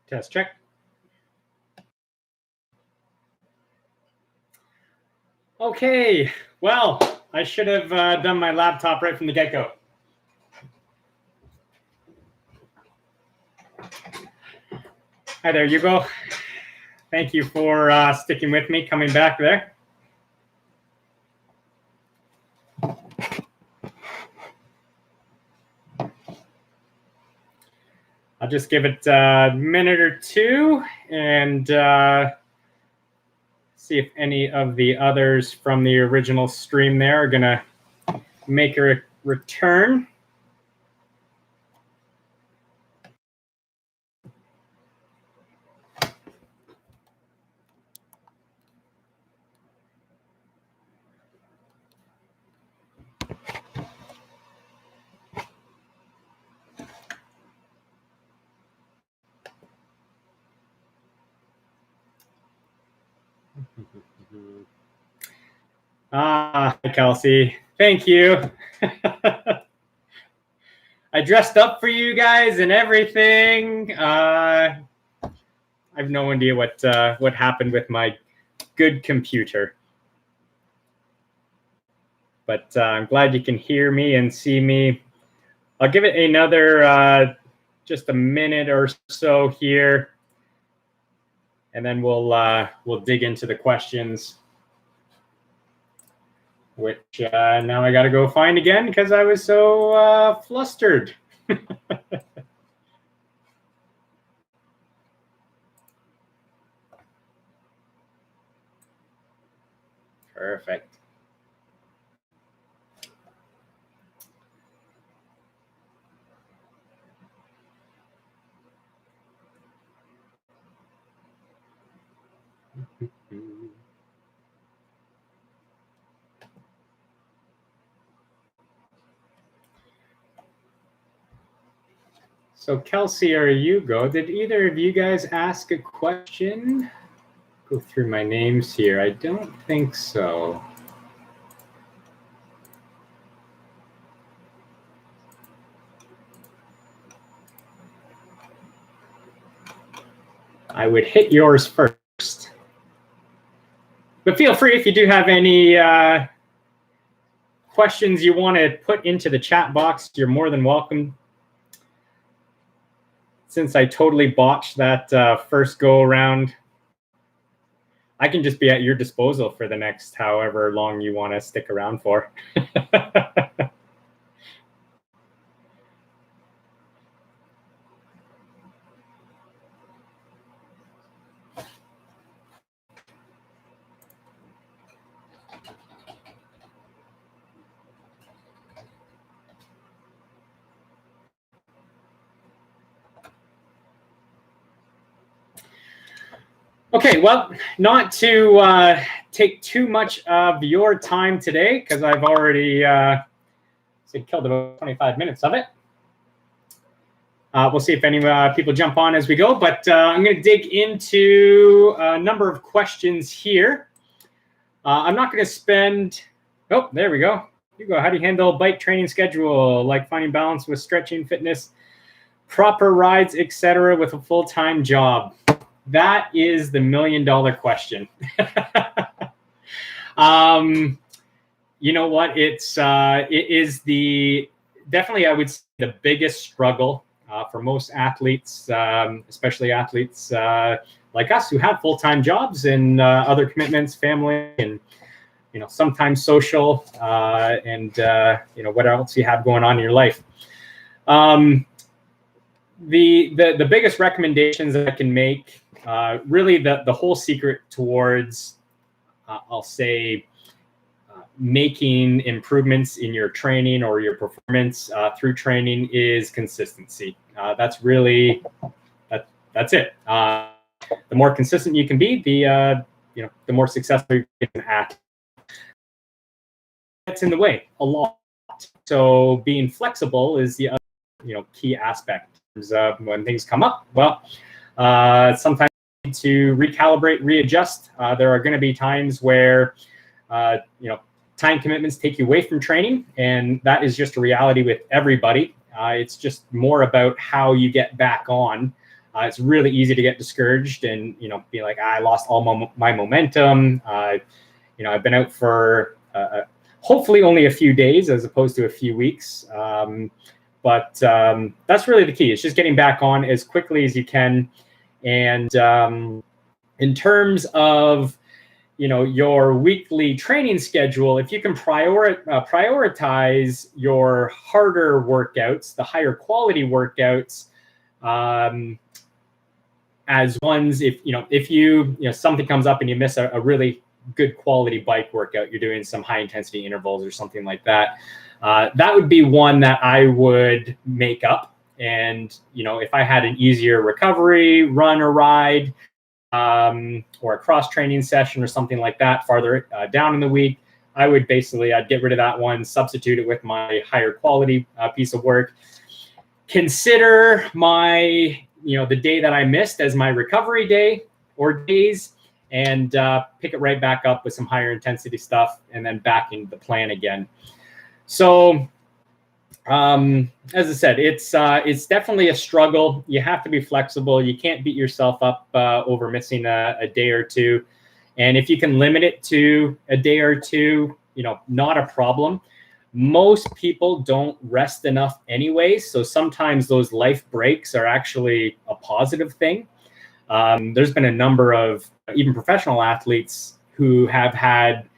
Test check. Okay, well, I should have done my laptop right from the get-go. Hi there, Hugo. Thank you for sticking with me, coming back there. I'll just give it a minute or two and see if any of the others from the original stream there are gonna make a return. Hi, Kelsey. Thank you. I dressed up for you guys and everything. I have no idea what happened with my good computer. But I'm glad you can hear me and see me. I'll give it another just a minute or so here, and then we'll dig into the questions, which now I got to go find again because I was so flustered. Perfect. So Kelsey or Hugo, did either of you guys ask a question? Go through my names here. I don't think so. I would hit yours first. But feel free if you do have any questions you want to put into the chat box, you're more than welcome. Since I totally botched that first go around, I can just be at your disposal for the next however long you want to stick around for. Okay, well, not to take too much of your time today, because I've already killed about 25 minutes of it. We'll see if any people jump on as we go, but I'm going to dig into a number of questions here. I'm not going to spend... Oh, there we go. Hugo, how do you handle bike training schedule, like finding balance with stretching, fitness, proper rides, etc., with a full-time job? That is the million-dollar question. You know what? It is definitely, I would say, the biggest struggle for most athletes, especially athletes like us who have full-time jobs and other commitments, family, and sometimes social, and what else you have going on in your life. The biggest recommendations that I can make, really the whole secret towards, I'll say, making improvements in your training or your performance through training is consistency. That's really, that's it. The more consistent you can be, the more successful you can act. That's in the way a lot. So being flexible is the other, key aspect. When things come up, well, sometimes you need to recalibrate, readjust. There are going to be times where, time commitments take you away from training, and that is just a reality with everybody. It's just more about how you get back on It's really easy to get discouraged and, be like, I lost all my momentum. I've been out for hopefully only a few days as opposed to a few weeks. But that's really the key. It's just getting back on as quickly as you can. And in terms of, your weekly training schedule, if you can prioritize your harder workouts, the higher quality workouts, as ones, if something comes up and you miss a really good quality bike workout, you're doing some high intensity intervals or something like that, that would be one that I would make up. And, if I had an easier recovery, run or ride, or a cross training session or something like that farther down in the week, I'd get rid of that one, substitute it with my higher quality piece of work. Consider my, the day that I missed as my recovery day or days, and pick it right back up with some higher intensity stuff, and then back into the plan again. So, as I said, it's definitely a struggle. You have to be flexible. You can't beat yourself up over missing a day or two. And if you can limit it to a day or two, not a problem. Most people don't rest enough anyway. So sometimes those life breaks are actually a positive thing. There's been a number of even professional athletes who have had,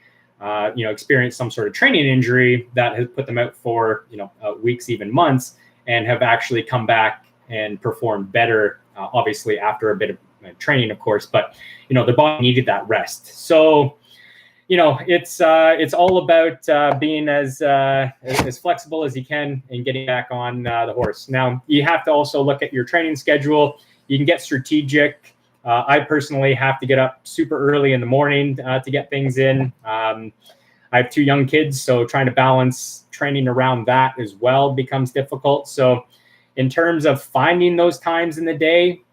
experienced some sort of training injury that has put them out for, weeks, even months, and have actually come back and performed better, obviously after a bit of training, of course, but, the body needed that rest. So, it's all about being as flexible as you can and getting back on the horse. Now, you have to also look at your training schedule. You can get strategic. I personally have to get up super early in the morning to get things in. I have 2 young kids, so trying to balance training around that as well becomes difficult. So in terms of finding those times in the day,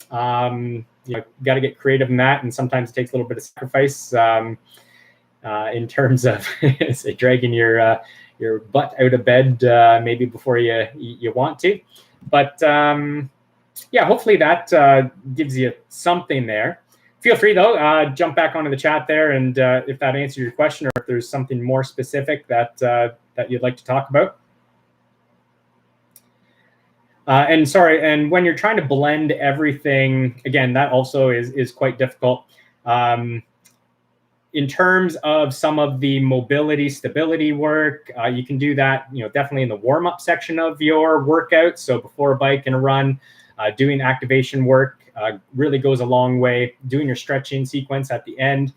got to get creative in that. And sometimes it takes a little bit of sacrifice in terms of say, dragging your butt out of bed maybe before you want to. But yeah, hopefully that gives you something there. Feel free, though, jump back onto the chat there, and if that answers your question, or if there's something more specific that you'd like to talk about. And when you're trying to blend everything, again, that also is quite difficult. In terms of some of the mobility, stability work, you can do that, definitely in the warm-up section of your workout. So before a bike and a run, doing activation work really goes a long way. Doing your stretching sequence at the end.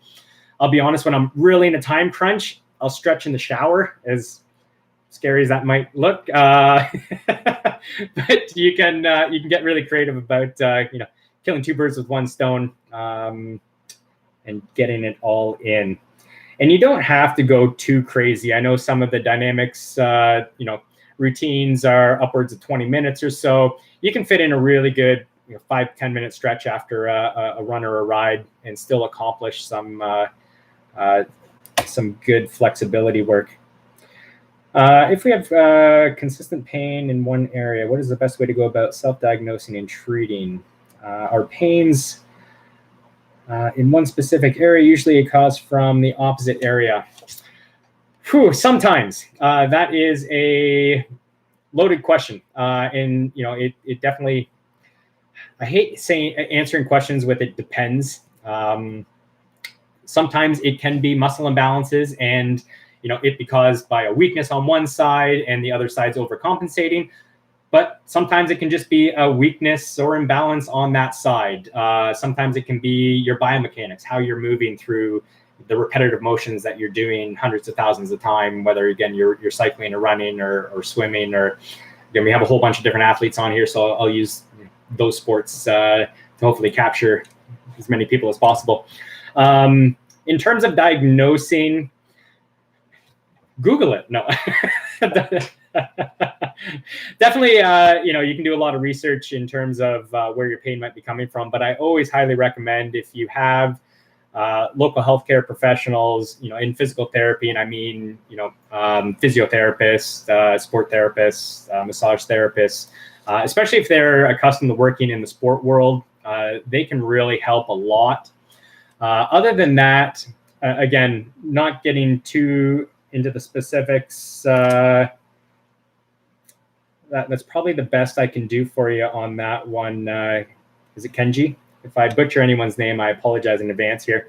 I'll be honest, when I'm really in a time crunch, I'll stretch in the shower, as scary as that might look. But you can get really creative about killing 2 birds with 1 stone and getting it all in. And you don't have to go too crazy. I know some of the dynamics, routines are upwards of 20 minutes or so. You can fit in a really good 5-10 minute stretch after a run or a ride and still accomplish some good flexibility work. If we have consistent pain in one area, what is the best way to go about self-diagnosing and treating? Our pains in one specific area usually a cause from the opposite area. Sometimes that is a loaded question, and it definitely. I hate answering questions with "it depends." Sometimes it can be muscle imbalances, and it be caused by a weakness on one side, and the other side's overcompensating. But sometimes it can just be a weakness or imbalance on that side. Sometimes it can be your biomechanics, how you're moving through the repetitive motions that you're doing hundreds of thousands of times, whether, again, you're cycling or running or swimming, or again, we have a whole bunch of different athletes on here, so I'll use those sports to hopefully capture as many people as possible. In terms of diagnosing, Google it. No. Definitely, you can do a lot of research in terms of where your pain might be coming from, but I always highly recommend, if you have local healthcare professionals, in physical therapy, and I mean, physiotherapists, sport therapists, massage therapists, especially if they're accustomed to working in the sport world. They can really help a lot. Other than that, again, not getting too into the specifics, that's probably the best I can do for you on that one. Is it Kenji? If I butcher anyone's name, I apologize in advance here.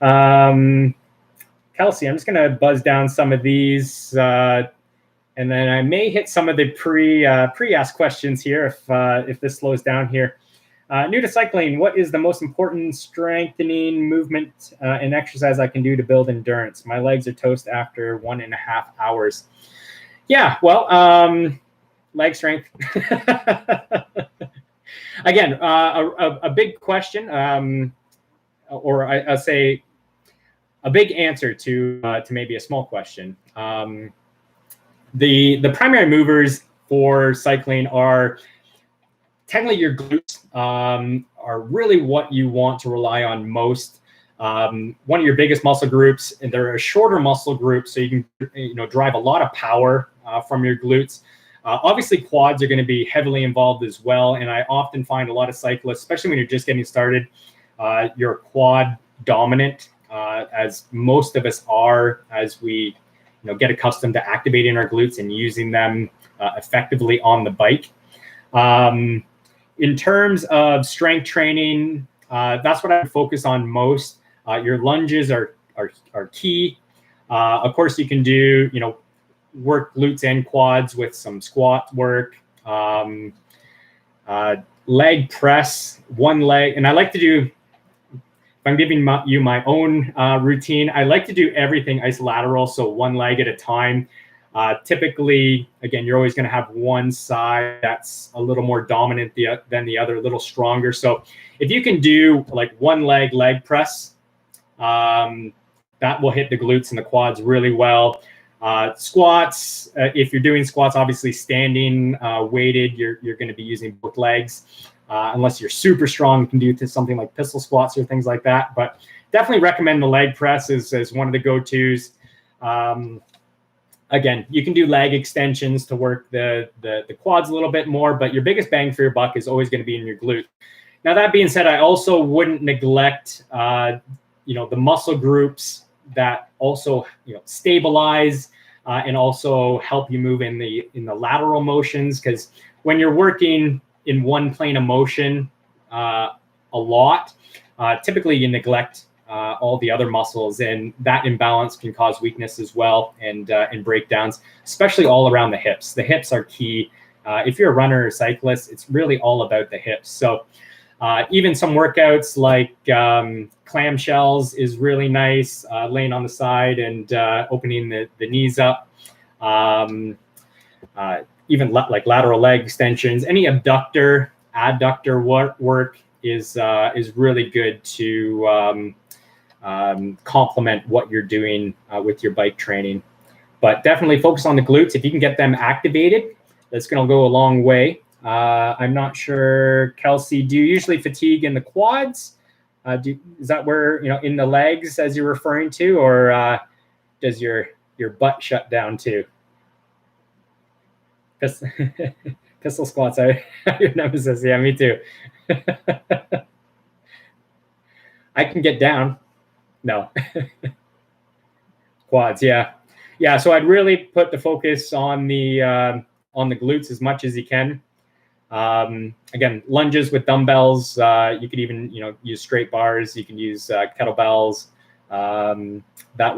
Kelsey, I'm just going to buzz down some of these, and then I may hit some of the pre-asked questions here if this slows down here. New to cycling, what is the most important strengthening movement and exercise I can do to build endurance? My legs are toast after 1.5 hours. Yeah, well, leg strength. Again, a big question, or I'll say a big answer to maybe a small question. The primary movers for cycling are technically your glutes, are really what you want to rely on most. One of your biggest muscle groups, and they're a shorter muscle group, so you can drive a lot of power from your glutes. Obviously, quads are going to be heavily involved as well, and I often find a lot of cyclists, especially when you're just getting started, you're quad dominant, as most of us are, as we get accustomed to activating our glutes and using them effectively on the bike. In terms of strength training, that's what I focus on most. Your lunges are key. Of course, you can do work glutes and quads with some squat work, leg press, one leg. And I like to do, if I'm giving you my own routine, I like to do everything isolateral, so one leg at a time. Typically, again, you're always going to have one side that's a little more dominant than the other, a little stronger. So if you can do like one leg press, that will hit the glutes and the quads really well. Squats, if you're doing squats, obviously standing weighted, you're going to be using both legs. Unless you're super strong, you can do something like pistol squats or things like that. But definitely recommend the leg press as one of the go-tos. Again, you can do leg extensions to work the quads a little bit more, but your biggest bang for your buck is always going to be in your glute. Now, that being said, I also wouldn't neglect the muscle groups that also stabilize and also help you move in the lateral motions, because when you're working in one plane of motion a lot, typically you neglect all the other muscles, and that imbalance can cause weakness as well and breakdowns, especially all around the hips. The hips are key. If you're a runner or cyclist, it's really all about the hips. So even some workouts like clamshells is really nice, laying on the side and opening the knees up. Even like lateral leg extensions, any abductor, adductor work is really good to complement what you're doing with your bike training. But definitely focus on the glutes. If you can get them activated, that's going to go a long way. I'm not sure, Kelsey, do you usually fatigue in the quads? Is that where, in the legs as you're referring to, or does your butt shut down too? Pistol squats are your nemesis. Yeah, me too. I can get down. No. Quads, yeah. Yeah, so I'd really put the focus on the glutes as much as you can. Again, lunges with dumbbells. You could even use straight bars. You can use kettlebells. That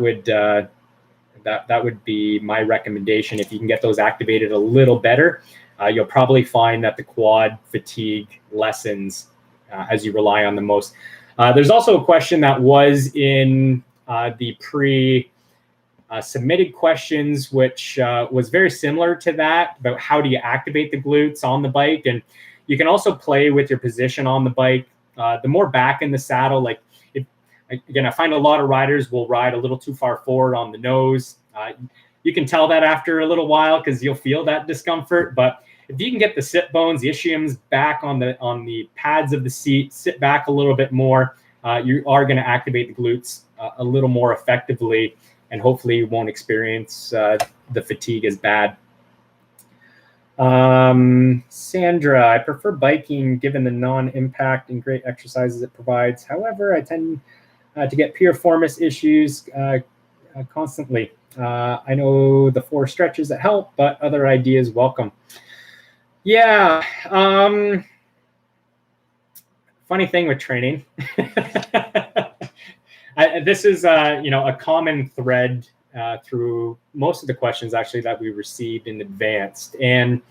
would be my recommendation. If you can get those activated a little better, you'll probably find that the quad fatigue lessens as you rely on them most. There's also a question that was in the submitted questions, which was very similar to that, about how do you activate the glutes on the bike. And you can also play with your position on the bike. The more back in the saddle, again, I find a lot of riders will ride a little too far forward on the nose. You can tell that after a little while because you'll feel that discomfort. But if you can get the sit bones, the ischiums back on the pads of the seat, sit back a little bit more, you are going to activate the glutes a little more effectively, and hopefully you won't experience the fatigue as bad. Sandra, I prefer biking given the non-impact and great exercises it provides. However, I tend to get piriformis issues constantly. I know the 4 stretches that help, but other ideas welcome. Yeah. Funny thing with training. This is a common thread through most of the questions actually that we received in advance, and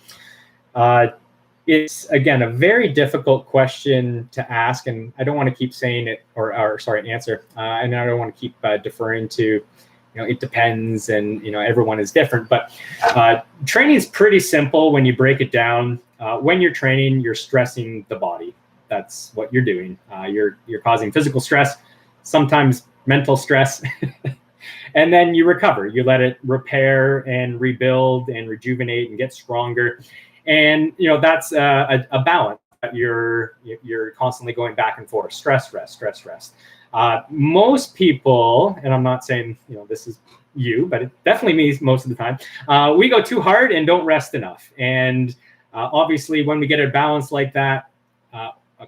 it's again a very difficult question to ask, and I don't want to keep saying it or sorry, answer, and I don't want to keep deferring to it depends, and everyone is different, but training is pretty simple when you break it down. When you're training, you're stressing the body. That's what you're doing. You're causing physical stress, sometimes mental stress, and then you recover. You let it repair and rebuild and rejuvenate and get stronger. And that's a balance that you're constantly going back and forth. Stress, rest, stress, rest. Most people, and I'm not saying this is you, but it definitely means most of the time, we go too hard and don't rest enough. And obviously, when we get a balance like that,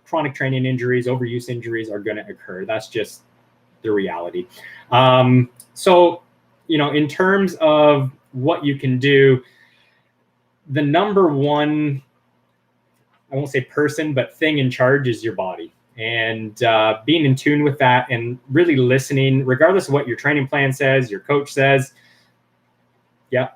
chronic training injuries, overuse injuries are going to occur. That's just the reality. So, in terms of what you can do, the number one, I won't say person, but thing in charge is your body. And being in tune with that and really listening, regardless of what your training plan says, your coach says, yeah.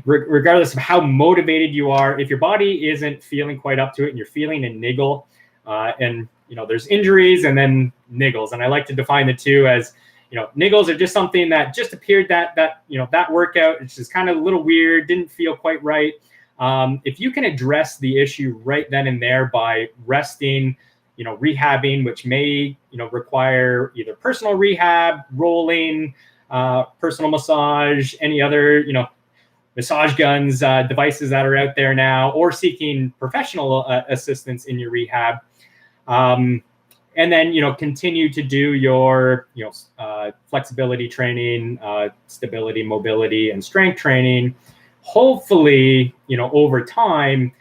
Regardless of how motivated you are, if your body isn't feeling quite up to it and you're feeling a niggle, and there's injuries and then niggles, and I like to define the two as niggles are just something that just appeared that workout, it's just kind of a little weird, didn't feel quite right. If you can address the issue right then and there by resting, rehabbing, which may require either personal rehab, rolling, personal massage, any other massage guns, devices that are out there now, or seeking professional assistance in your rehab. And then, continue to do your, flexibility training, stability, mobility, and strength training. Hopefully, over time,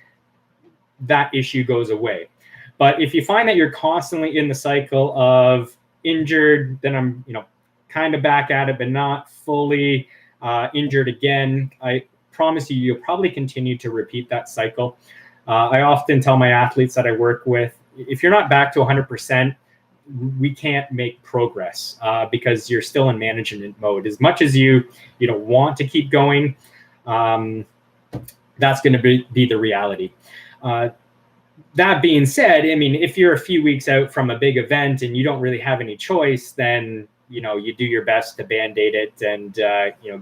that issue goes away. But if you find that you're constantly in the cycle of injured, then I'm, kind of back at it, but not fully injured again, I promise you'll probably continue to repeat that cycle. I often tell my athletes that I work with, if you're not back to 100%, we can't make progress because you're still in management mode. As much as you want to keep going, that's going to be the reality. That being said, I mean, if you're a few weeks out from a big event and you don't really have any choice, then you do your best to band-aid it and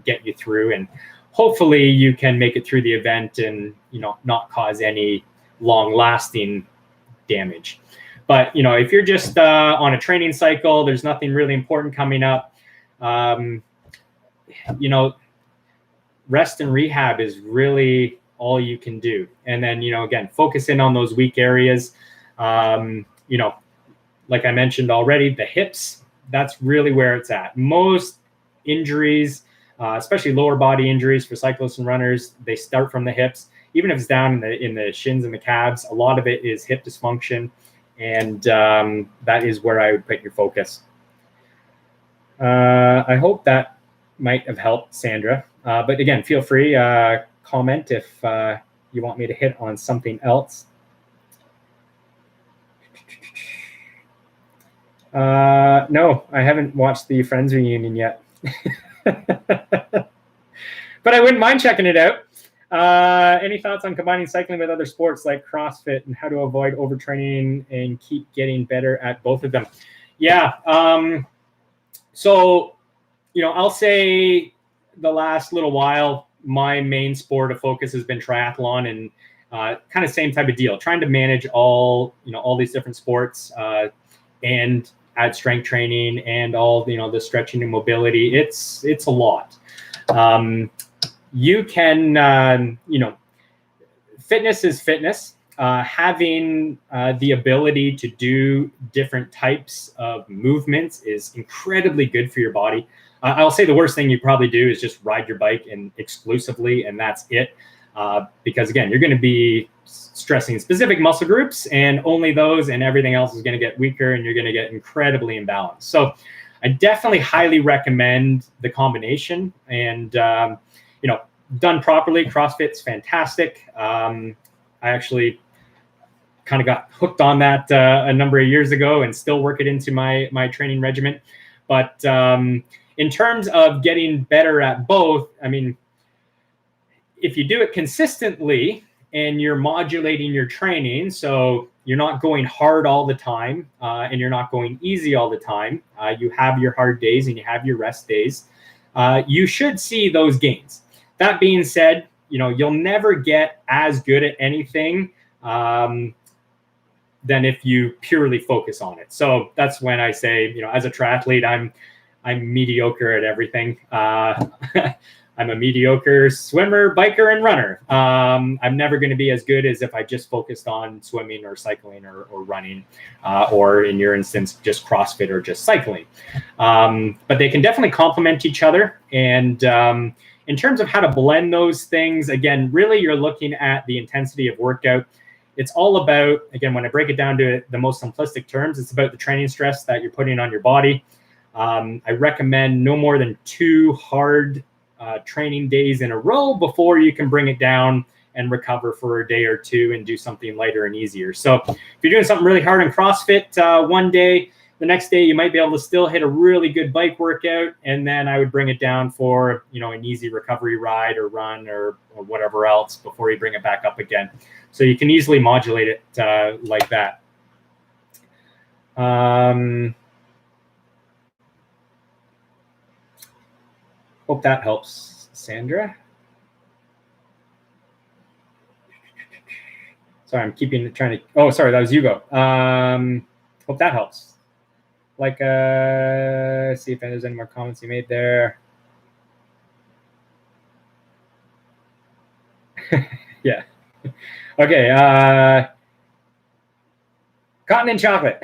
get you through, and hopefully you can make it through the event and not cause any long-lasting damage. But if you're just on a training cycle, there's nothing really important coming up, rest and rehab is really all you can do. And then again, focus in on those weak areas. Like I mentioned already, the hips, that's really where it's at. Most injuries, especially lower body injuries for cyclists and runners, they start from the hips. Even if it's down in the shins and the calves, a lot of it is hip dysfunction, and that is where I would put your focus. I hope that might have helped, Sandra. But again, feel free, comment if you want me to hit on something else. No, I haven't watched the Friends reunion yet. But I wouldn't mind checking it out. Any thoughts on combining cycling with other sports like CrossFit and how to avoid overtraining and keep getting better at both of them? Yeah. So, I'll say the last little while, my main sport of focus has been triathlon, and kind of same type of deal, trying to manage all these different sports and add strength training and all the stretching and mobility. It's a lot. You can fitness is fitness. Having the ability to do different types of movements is incredibly good for your body. I'll say the worst thing you probably do is just ride your bike and exclusively, and that's it. Because again, you're going to be stressing specific muscle groups and only those, and everything else is going to get weaker and you're going to get incredibly imbalanced. So I definitely highly recommend the combination, and, you know, done properly, CrossFit's fantastic. I actually kind of got hooked on that a number of years ago and still work it into my training regimen. But in terms of getting better at both, I mean, if you do it consistently and you're modulating your training, so you're not going hard all the time and you're not going easy all the time, you have your hard days and you have your rest days, you should see those gains. That being said, you know, you'll never get as good at anything than if you purely focus on it. So that's when I say, you know, as a triathlete, I'm mediocre at everything. I'm a mediocre swimmer, biker, and runner. I'm never going to be as good as if I just focused on swimming or cycling or running, or in your instance, just CrossFit or just cycling. But they can definitely complement each other. And in terms of how to blend those things, again, really you're looking at the intensity of workout. It's all about, again, when I break it down to the most simplistic terms, it's about the training stress that you're putting on your body. I recommend no more than 2 hard training days in a row before you can bring it down and recover for a day or 2 and do something lighter and easier. So if you're doing something really hard in CrossFit one day, the next day you might be able to still hit a really good bike workout, and then I would bring it down for, you know, an easy recovery ride or run or whatever else before you bring it back up again. So you can easily modulate it like that. Hope that helps, Sandra. Sorry, I'm trying to. Oh, sorry, that was Hugo. Hope that helps. Like, see if there's any more comments you made there. Yeah. Okay. Cotton and chocolate.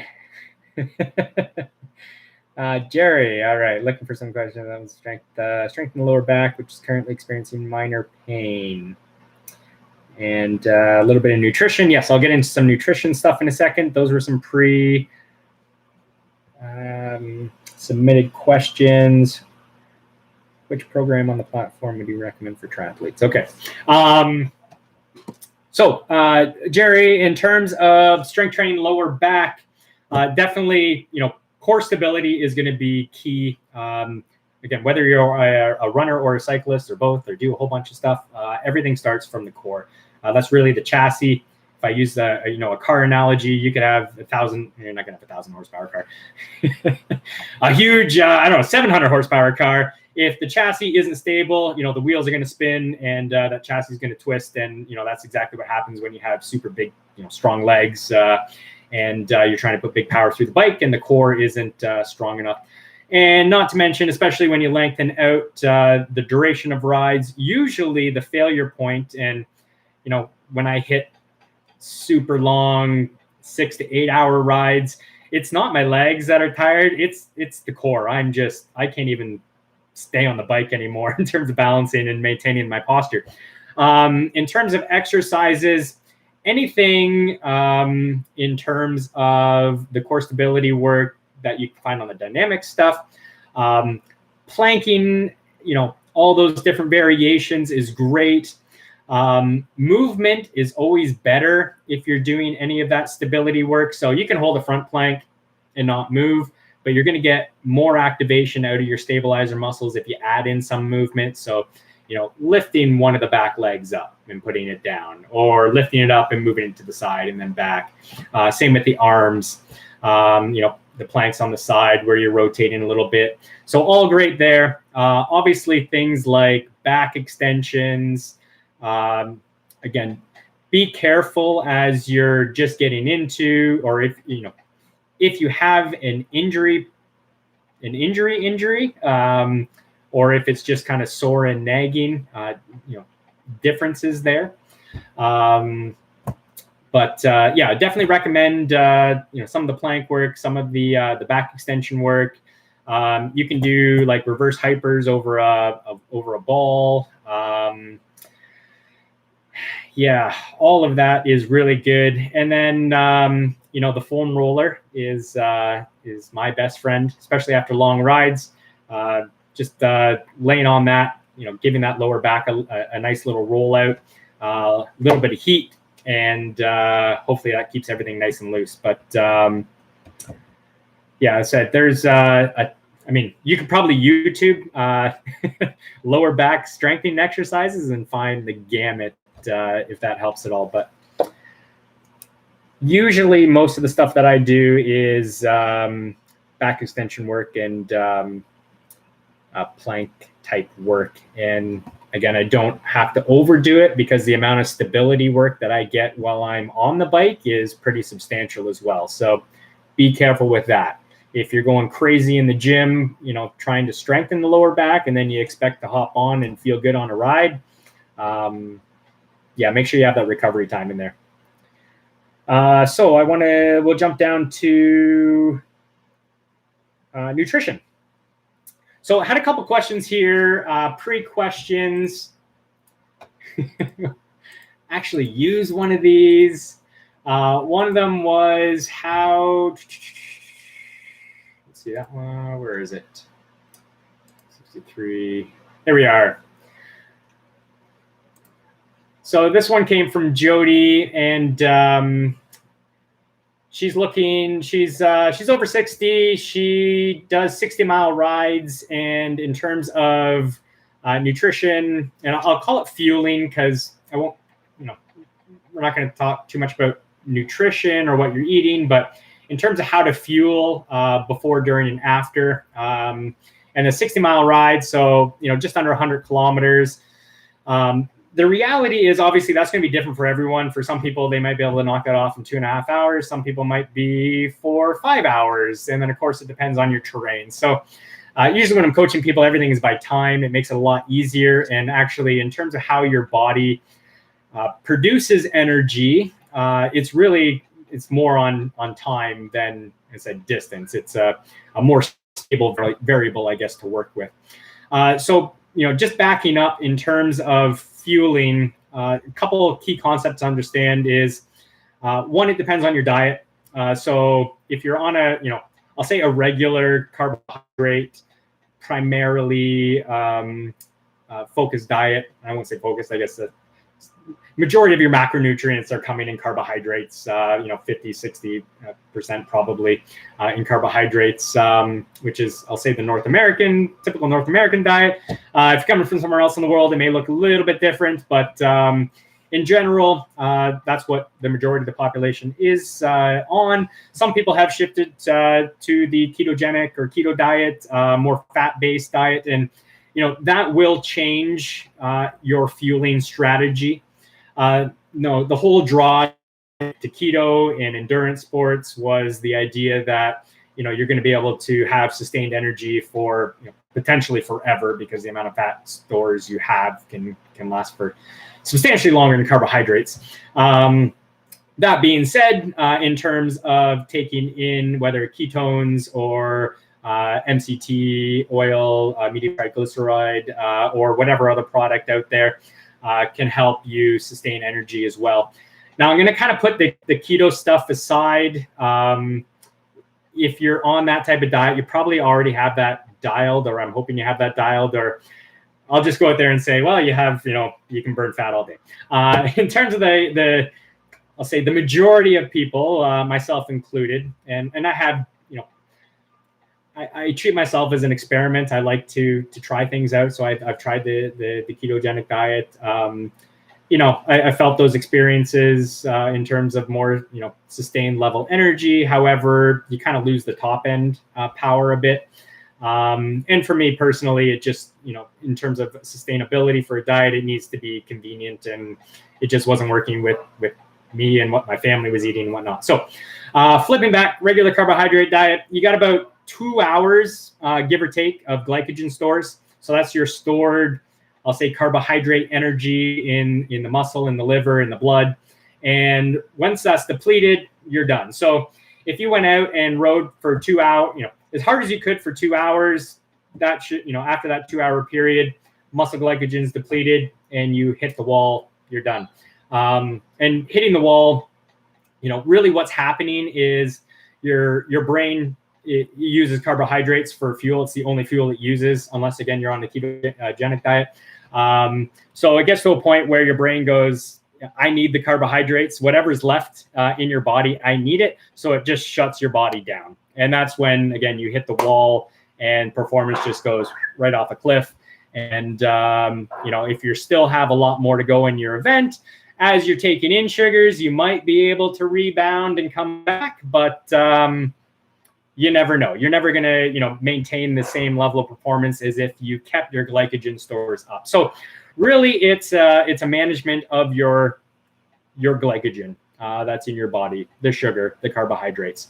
Jerry, all right, looking for some questions on strength in the lower back, which is currently experiencing minor pain. And a little bit of nutrition. Yes, I'll get into some nutrition stuff in a second. Those were some submitted questions. Which program on the platform would you recommend for triathletes? Okay. So Jerry, in terms of strength training lower back, definitely, you know, core stability is going to be key. Again, whether you're a runner or a cyclist or both, or do a whole bunch of stuff, everything starts from the core. That's really the chassis. If I use a car analogy, you could have 1,000. You're not going to have 1,000 horsepower car. A huge, 700 horsepower car. If the chassis isn't stable, you know, the wheels are going to spin and that chassis is going to twist. And, you know, that's exactly what happens when you have super big, you know, strong legs and you're trying to put big power through the bike and the core isn't strong enough. And not to mention, especially when you lengthen out the duration of rides, usually the failure point, and, you know, when I hit super long 6 to 8 hour rides, it's not my legs that are tired. It's the core. I can't even stay on the bike anymore in terms of balancing and maintaining my posture. In terms of exercises, anything in terms of the core stability work that you can find on the dynamic stuff, planking, you know, all those different variations is great. Movement is always better if you're doing any of that stability work. So you can hold a front plank and not move, but you're going to get more activation out of your stabilizer muscles if you add in some movement. So, you know, lifting one of the back legs up and putting it down, or lifting it up and moving it to the side and then back. Same with the arms, you know, the planks on the side where you're rotating a little bit. So all great there. Obviously things like back extensions. Again, be careful as you're just getting into, or if you have an injury, or if it's just kind of sore and nagging, you know, differences there. But yeah, definitely recommend you know, some of the plank work, some of the back extension work. You can do like reverse hypers over a ball. Yeah, all of that is really good. And then you know, the foam roller is my best friend, especially after long rides. Just laying on that, you know, giving that lower back a nice little rollout, a little bit of heat, and hopefully that keeps everything nice and loose. But yeah, I said there's I mean, you could probably YouTube lower back strengthening exercises and find the gamut if that helps at all. But usually most of the stuff that I do is back extension work and plank type work. And again, I don't have to overdo it because the amount of stability work that I get while I'm on the bike is pretty substantial as well. So be careful with that. If you're going crazy in the gym, you know, trying to strengthen the lower back and then you expect to hop on and feel good on a ride, yeah, make sure you have that recovery time in there. So we'll jump down to nutrition. So I had a couple questions here, pre-questions. Actually use one of these. One of them was how... See that one? Where is it? 63. There we are. So this one came from Jody, and she's looking. She's over 60. She does 60-mile rides, and in terms of nutrition, and I'll call it fueling because I won't. You know, we're not going to talk too much about nutrition or what you're eating, but in terms of how to fuel before, during, and after, and a 60-mile ride, so you know, just under 100 kilometers. The reality is, obviously, that's going to be different for everyone. For some people, they might be able to knock that off in 2.5 hours. Some people might be 4 or 5 hours, and then of course it depends on your terrain. So usually when I'm coaching people, everything is by time. It makes it a lot easier, and actually, in terms of how your body produces energy, it's more on time than, I said, distance. It's a more stable variable, I guess, to work with. So, you know, just backing up in terms of fueling, a couple of key concepts to understand is, one, it depends on your diet. So if you're on a, you know, I'll say a regular carbohydrate, primarily focused diet, I won't say focused, I guess the majority of your macronutrients are coming in carbohydrates, you know, 50-60% probably in carbohydrates, which is, I'll say, the typical North American diet. If you're coming from somewhere else in the world, it may look a little bit different, but in general, that's what the majority of the population is on. Some people have shifted to the ketogenic or keto diet, more fat-based diet, and you know, that will change your fueling strategy. No, the whole draw to keto and endurance sports was the idea that, you know, you're going to be able to have sustained energy for, you know, potentially forever, because the amount of fat stores you have can last for substantially longer than carbohydrates. That being said, in terms of taking in whether ketones or MCT oil, medium triglyceride, or whatever other product out there, can help you sustain energy as well. Now, I'm going to kind of put the keto stuff aside. If you're on that type of diet, you probably already have that dialed, or I'm hoping you have that dialed, or I'll just go out there and say, well, you have, you know, you can burn fat all day. In terms of I'll say the majority of people, myself included, and I have, you know, I treat myself as an experiment. I like to try things out. So I've tried the ketogenic diet. You know, I felt those experiences in terms of more, you know, sustained level energy. However, you kind of lose the top end power a bit. And for me personally, it just, you know, in terms of sustainability for a diet, it needs to be convenient, and it just wasn't working with me and what my family was eating and whatnot. So flipping back, regular carbohydrate diet, you got about 2 hours, give or take, of glycogen stores. So that's your stored, I'll say, carbohydrate energy in the muscle, in the liver, in the blood. And once that's depleted, you're done. So if you went out and rode for 2 hours, you know, as hard as you could for 2 hours. That should, after that 2 hour period, muscle glycogen is depleted and you hit the wall, you're done. And hitting the wall, really what's happening is your brain, it uses carbohydrates for fuel. It's the only fuel it uses, unless, again, you're on the ketogenic diet. So it gets to a point where your brain goes, I need the carbohydrates. Whatever's left in your body, I need it. So it just shuts your body down. And that's when, again, you hit the wall and performance just goes right off a cliff. And, if you still have a lot more to go in your event, as you're taking in sugars, you might be able to rebound and come back. But you never know. You're never going to, maintain the same level of performance as if you kept your glycogen stores up. So really, it's a management of your glycogen that's in your body, the sugar, the carbohydrates.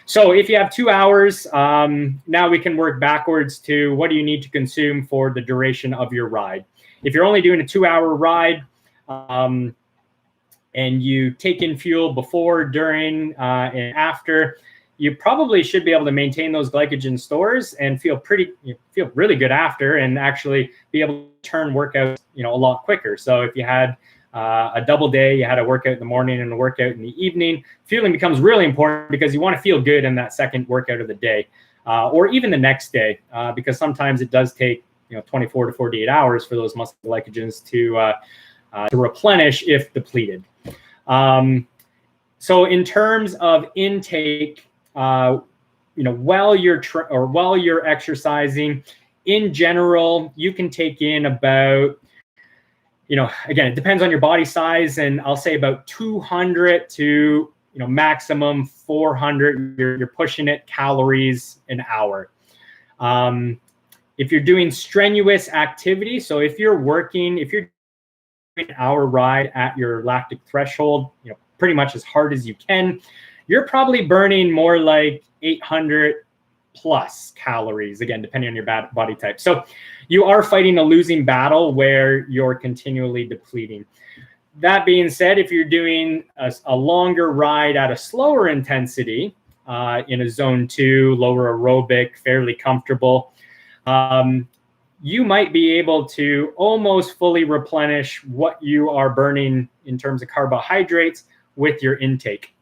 So if you have 2 hours, now we can work backwards to what do you need to consume for the duration of your ride. If you're only doing a 2 hour ride, and you take in fuel before, during, and after, you probably should be able to maintain those glycogen stores and feel really good after, and actually be able to turn workouts, a lot quicker. So if you had a double day, you had a workout in the morning and a workout in the evening, fueling becomes really important because you want to feel good in that second workout of the day, or even the next day, because sometimes it does take 24 to 48 hours for those muscle glycogens to replenish if depleted. So in terms of intake, while you're exercising, in general, you can take in about, again, it depends on your body size, and I'll say about 200 to, maximum 400, you're pushing it, calories an hour. If you're doing strenuous activity, so if you're doing an hour ride at your lactic threshold, pretty much as hard as you can, you're probably burning more like 800 plus calories, again, depending on your body type. So you are fighting a losing battle where you're continually depleting. That being said, if you're doing a longer ride at a slower intensity, in a zone 2, lower aerobic, fairly comfortable, you might be able to almost fully replenish what you are burning in terms of carbohydrates with your intake.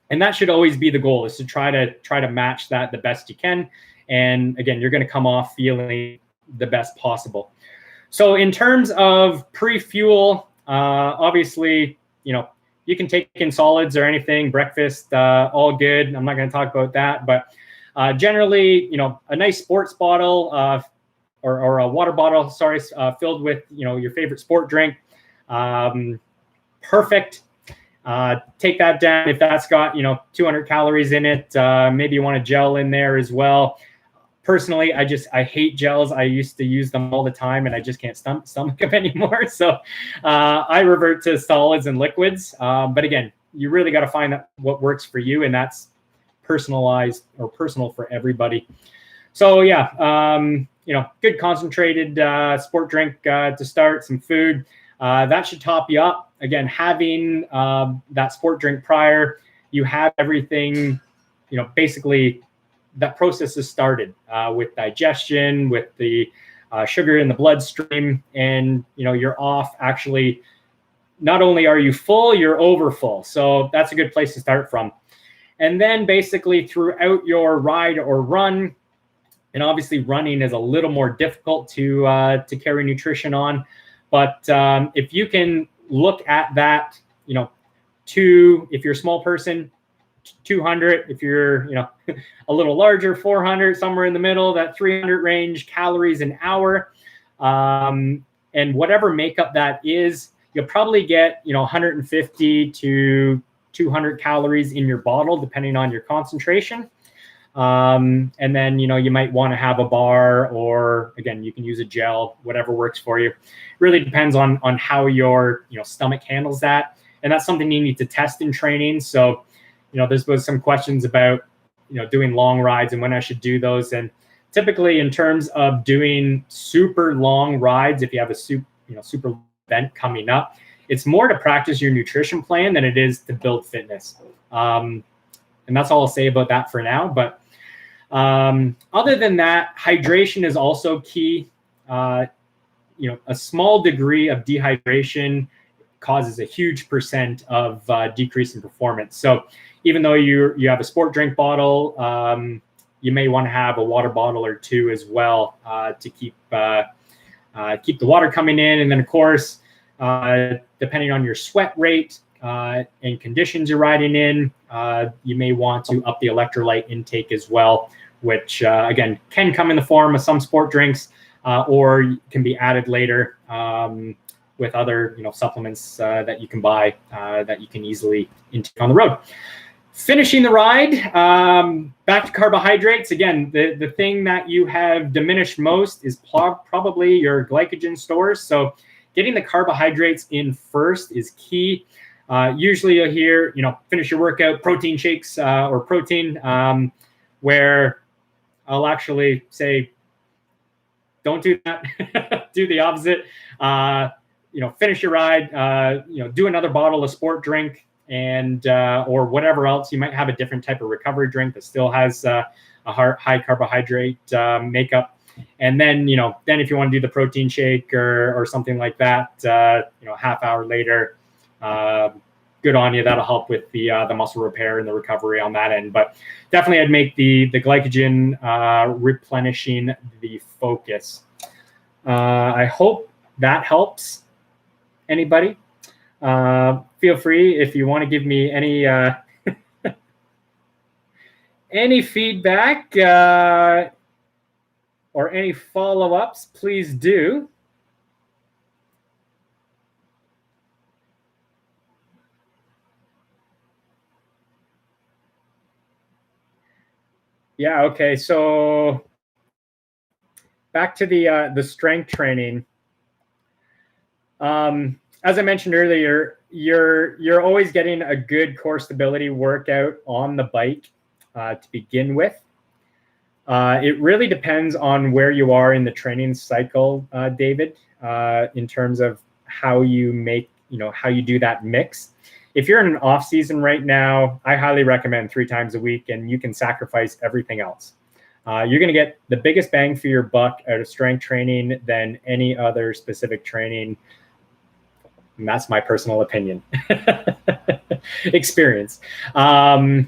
And that should always be the goal, is to try to match that the best you can. And again, you're going to come off feeling the best possible. So in terms of pre-fuel, obviously, you can take in solids or anything, breakfast, all good. I'm not going to talk about that, but generally, a nice sports bottle or a water bottle, filled with, your favorite sport drink. Perfect. Take that down. If that's got, 200 calories in it, maybe you want a gel in there as well. Personally, I hate gels. I used to use them all the time, and I just can't stomach them anymore. So I revert to solids and liquids. But again, you really got to find what works for you, and that's personalized or personal for everybody. So yeah, good concentrated sport drink to start, some food. That should top you up. Again, having that sport drink prior, you have everything, basically that process is started with digestion, with the sugar in the bloodstream, and, you're off. Actually, not only are you full, you're over full. So that's a good place to start from. And then basically throughout your ride or run, and obviously running is a little more difficult to carry nutrition on. But if you can look at that, if you're a small person, 200, if you're, a little larger, 400, somewhere in the middle, that 300 range calories an hour. And whatever makeup that is, you'll probably get, 150 to 200 calories in your bottle, depending on your concentration. And then, you might want to have a bar, or again, you can use a gel, whatever works for you. Really depends on how your, stomach handles that. And that's something you need to test in training. So, there's been some questions about, doing long rides and when I should do those. And typically in terms of doing super long rides, if you have a super event coming up, it's more to practice your nutrition plan than it is to build fitness. And that's all I'll say about that for now. But Other than that, hydration is also key. A small degree of dehydration causes a huge % of decrease in performance. So even though you have a sport drink bottle, you may want to have a water bottle or two as well to keep the water coming in. And then, of course, depending on your sweat rate and conditions you're riding in, you may want to up the electrolyte intake as well, which, again, can come in the form of some sport drinks or can be added later with other supplements that you can buy that you can easily intake on the road. Finishing the ride, back to carbohydrates. Again, the thing that you have diminished most is probably your glycogen stores. So getting the carbohydrates in first is key. Usually you'll hear, finish your workout, protein shakes or protein, where I'll actually say, don't do that. Do the opposite. Finish your ride, do another bottle of sport drink, and or whatever else. You might have a different type of recovery drink that still has a high carbohydrate makeup. And then, then if you want to do the protein shake or something like that, half hour later, good on you. That'll help with the muscle repair and the recovery on that end. But definitely I'd make the glycogen replenishing the focus. I hope that helps anybody. Feel free if you want to give me any any feedback or any follow-ups, please do. Yeah, okay. So back to the strength training. As I mentioned earlier, you're always getting a good core stability workout on the bike to begin with. It really depends on where you are in the training cycle, David, in terms of how you make, how you do that mix. If you're in an off season right now, I highly recommend 3 times a week, and you can sacrifice everything else. You're going to get the biggest bang for your buck out of strength training than any other specific training. And that's my personal opinion, experience. And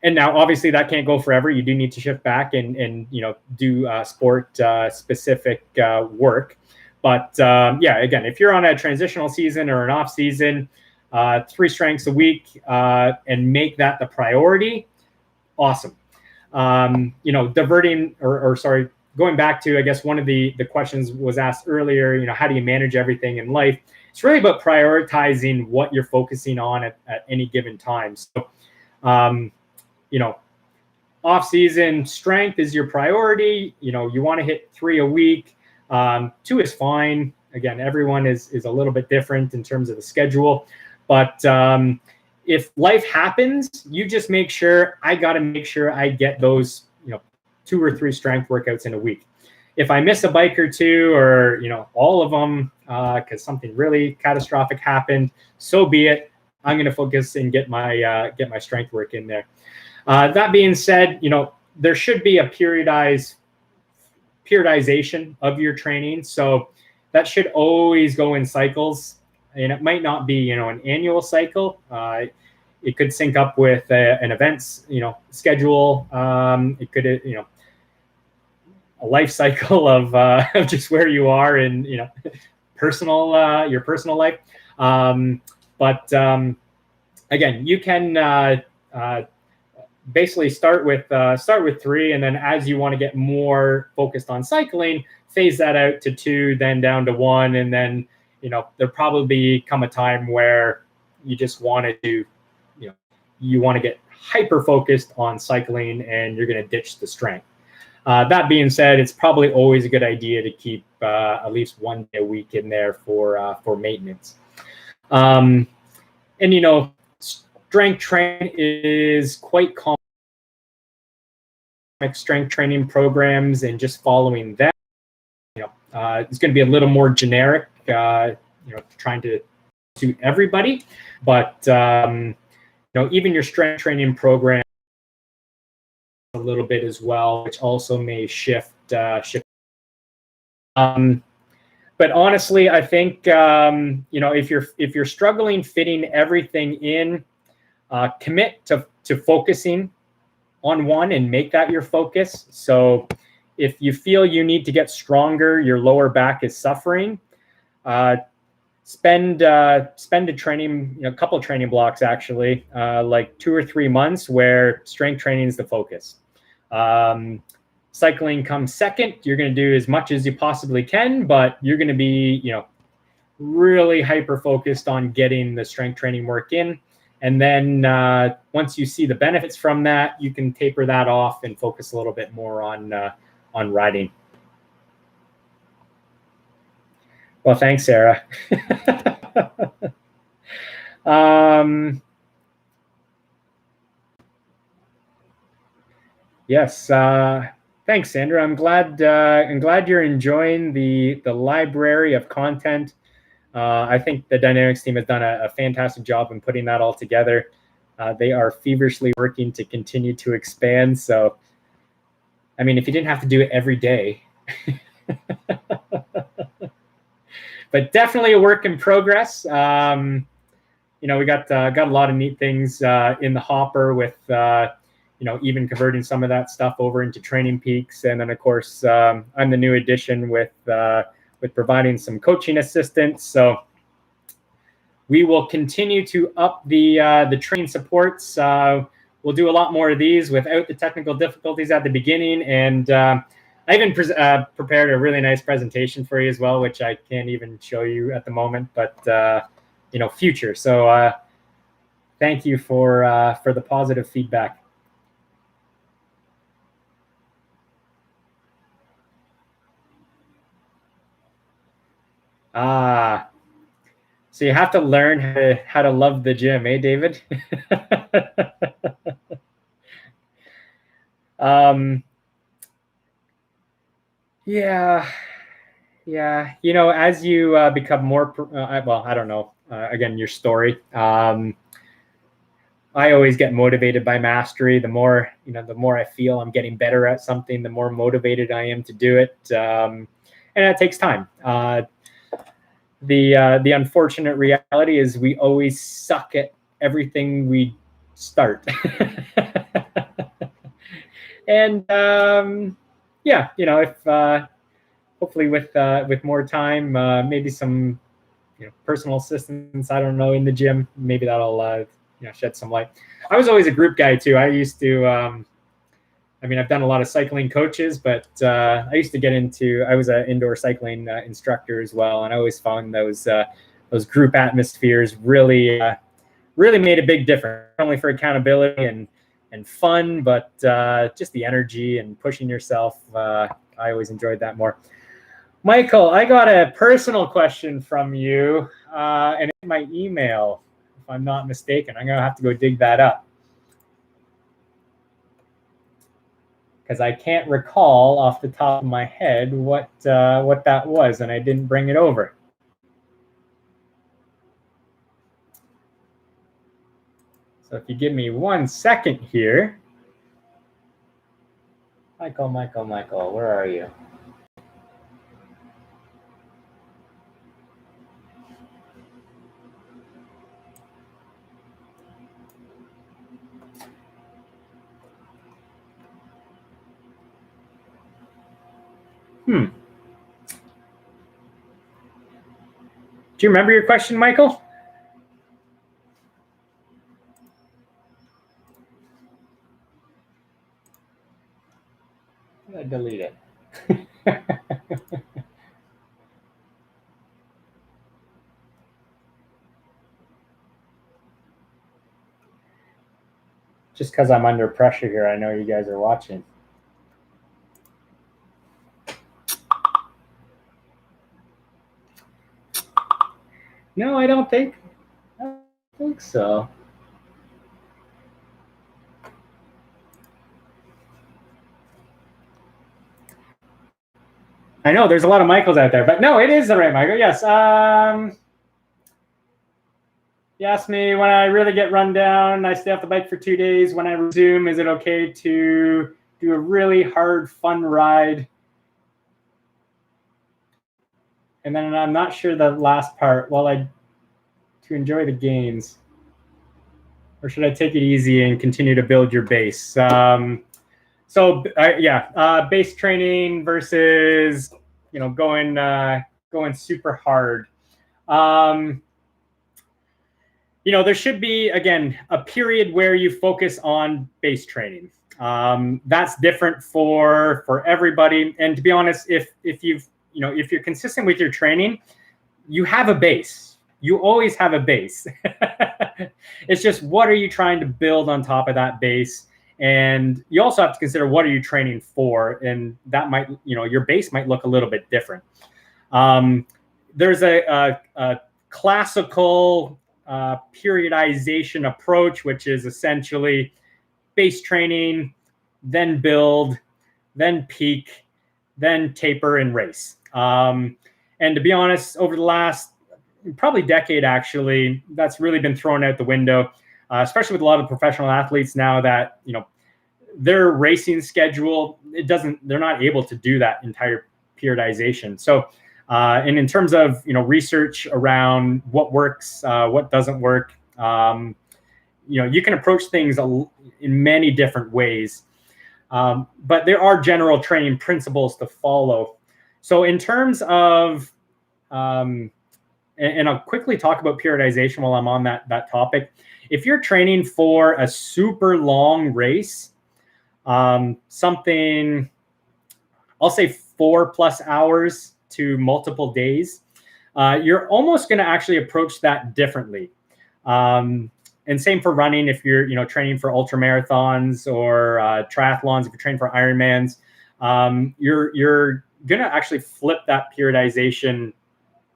now, obviously, that can't go forever. You do need to shift back and do sport specific work. But yeah, again, if you're on a transitional season or an off season, 3 strengths a week and make that the priority, awesome. Diverting or sorry, going back to, I guess, one of the questions was asked earlier, how do you manage everything in life? It's really about prioritizing what you're focusing on at any given time. So, off-season strength is your priority. You want to hit 3 a week. 2 is fine. Again, everyone is a little bit different in terms of the schedule. But if life happens, you just make sure, I got to make sure I get those, 2 or 3 strength workouts in a week. If I miss a bike or 2 or, all of them because something really catastrophic happened, so be it. I'm going to focus and get my strength work in there. That being said, there should be a periodization of your training. So that should always go in cycles. And it might not be, an annual cycle. It could sync up with an events, schedule. It could, a life cycle of just where you are in, your personal life. But again, you can basically start with 3, and then as you want to get more focused on cycling, phase that out to 2, then down to 1, and then there'll probably come a time where you just want to you want to get hyper focused on cycling, and you're going to ditch the strength. That being said, it's probably always a good idea to keep at least 1 day a week in there for maintenance. And strength training is quite common. Strength training programs and just following that, it's going to be a little more generic, trying to suit everybody. But even your strength training program a little bit as well, which also may shift. But honestly, I think if you're struggling fitting everything in, commit to focusing on one and make that your focus. So if you feel you need to get stronger, your lower back is suffering, spend a training, a couple of training blocks actually, like 2 or 3 months where strength training is the focus. Cycling comes second. You're going to do as much as you possibly can, but you're going to be, really hyper focused on getting the strength training work in. And then once you see the benefits from that, you can taper that off and focus a little bit more on riding. Well, thanks, Sarah. Yes. Thanks, Sandra. I'm glad you're enjoying the library of content. I think the Dynamics team has done a fantastic job in putting that all together. They are feverishly working to continue to expand. So, I mean, if you didn't have to do it every day, but definitely a work in progress. We got a lot of neat things in the hopper with even converting some of that stuff over into Training Peaks, and then of course I'm the new addition with providing some coaching assistance. So we will continue to up the training supports. We'll do a lot more of these without the technical difficulties at the beginning, and I even prepared a really nice presentation for you as well, which I can't even show you at the moment, but future. So thank you for the positive feedback. So you have to learn how to love the gym, eh, David? Yeah. As you become more, well, I don't know. Again, your story. I always get motivated by mastery. The more I feel I'm getting better at something, the more motivated I am to do it. And that takes time. The unfortunate reality is we always suck at everything we start. And if hopefully with more time, maybe some personal assistance, I don't know, in the gym, maybe that'll shed some light. I was always a group guy too. I used to I've done a lot of cycling coaches, but I used to get into, I was an indoor cycling instructor as well. And I always found those group atmospheres really made a big difference, not only for accountability and fun, but just the energy and pushing yourself. I always enjoyed that more. Michael, I got a personal question from you, and in my email, if I'm not mistaken. I'm going to have to go dig that up, because I can't recall off the top of my head what that was, and I didn't bring it over. So if you give me 1 second here. Michael, where are you? Do you remember your question, Michael? I'm gonna delete it. Just because I'm under pressure here, I know you guys are watching. No, I don't think so. I know there's a lot of Michaels out there, but no, it is the right Michael. Yes. You asked me, when I really get run down, I stay off the bike for 2 days. When I resume, is it okay to do a really hard, fun ride. And then I'm not sure the last part, to enjoy the gains. Or should I take it easy and continue to build your base? Base training versus, going super hard. There should be, again, a period where you focus on base training. That's different for everybody. And to be honest, if you're consistent with your training, you have a base. You always have a base. It's just, what are you trying to build on top of that base? And you also have to consider, what are you training for? And that might, your base might look a little bit different. There's a classical periodization approach, which is essentially base training, then build, then peak, then taper and race. And to be honest, over the last probably decade, actually, that's really been thrown out the window, especially with a lot of professional athletes now that, their racing schedule, they're not able to do that entire periodization. So, and in terms of, research around what works, what doesn't work, you can approach things in many different ways. But there are general training principles to follow. So in terms of, and I'll quickly talk about periodization while I'm on that topic. If you're training for a super long race, something, I'll say 4+ hours to multiple days, you're almost going to actually approach that differently. And same for running. If you're, training for ultra marathons or triathlons, if you're training for Ironmans, you're going to actually flip that periodization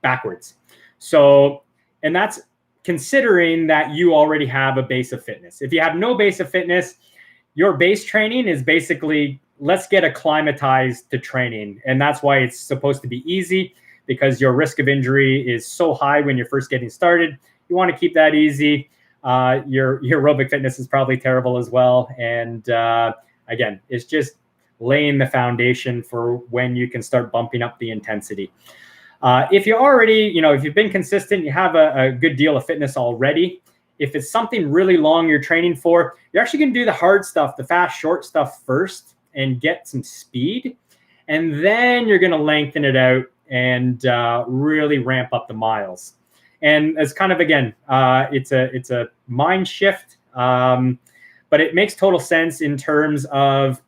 backwards. So, and that's considering that you already have a base of fitness. If you have no base of fitness, your base training is basically, let's get acclimatized to training. And that's why it's supposed to be easy, because your risk of injury is so high when you're first getting started. You want to keep that easy. Your aerobic fitness is probably terrible as well. And again, it's just laying the foundation for when you can start bumping up the intensity. If you already, if you've been consistent, you have a good deal of fitness already. If it's something really long you're training for, you're actually going to do the hard stuff, the fast, short stuff first, and get some speed. And then you're going to lengthen it out and really ramp up the miles. And it's kind of, again, it's a mind shift, but it makes total sense in terms of,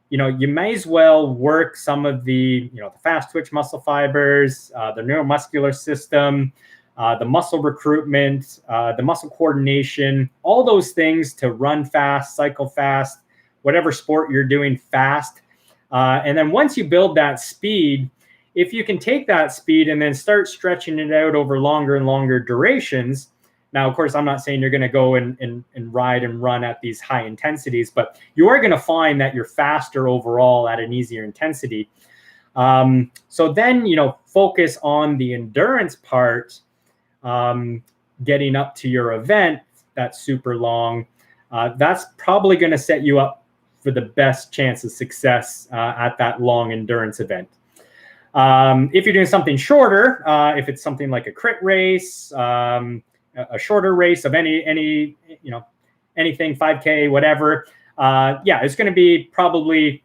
you may as well work some of the, the fast twitch muscle fibers, the neuromuscular system, the muscle recruitment, the muscle coordination, all those things to run fast, cycle fast, whatever sport you're doing fast. And then once you build that speed, if you can take that speed and then start stretching it out over longer and longer durations. Now, of course, I'm not saying you're going to go and ride and run at these high intensities, but you are going to find that you're faster overall at an easier intensity. So then, focus on the endurance part, getting up to your event that's super long. That's probably going to set you up for the best chance of success at that long endurance event. If you're doing something shorter, if it's something like a crit race, a shorter race of anything, 5K, whatever, it's going to be probably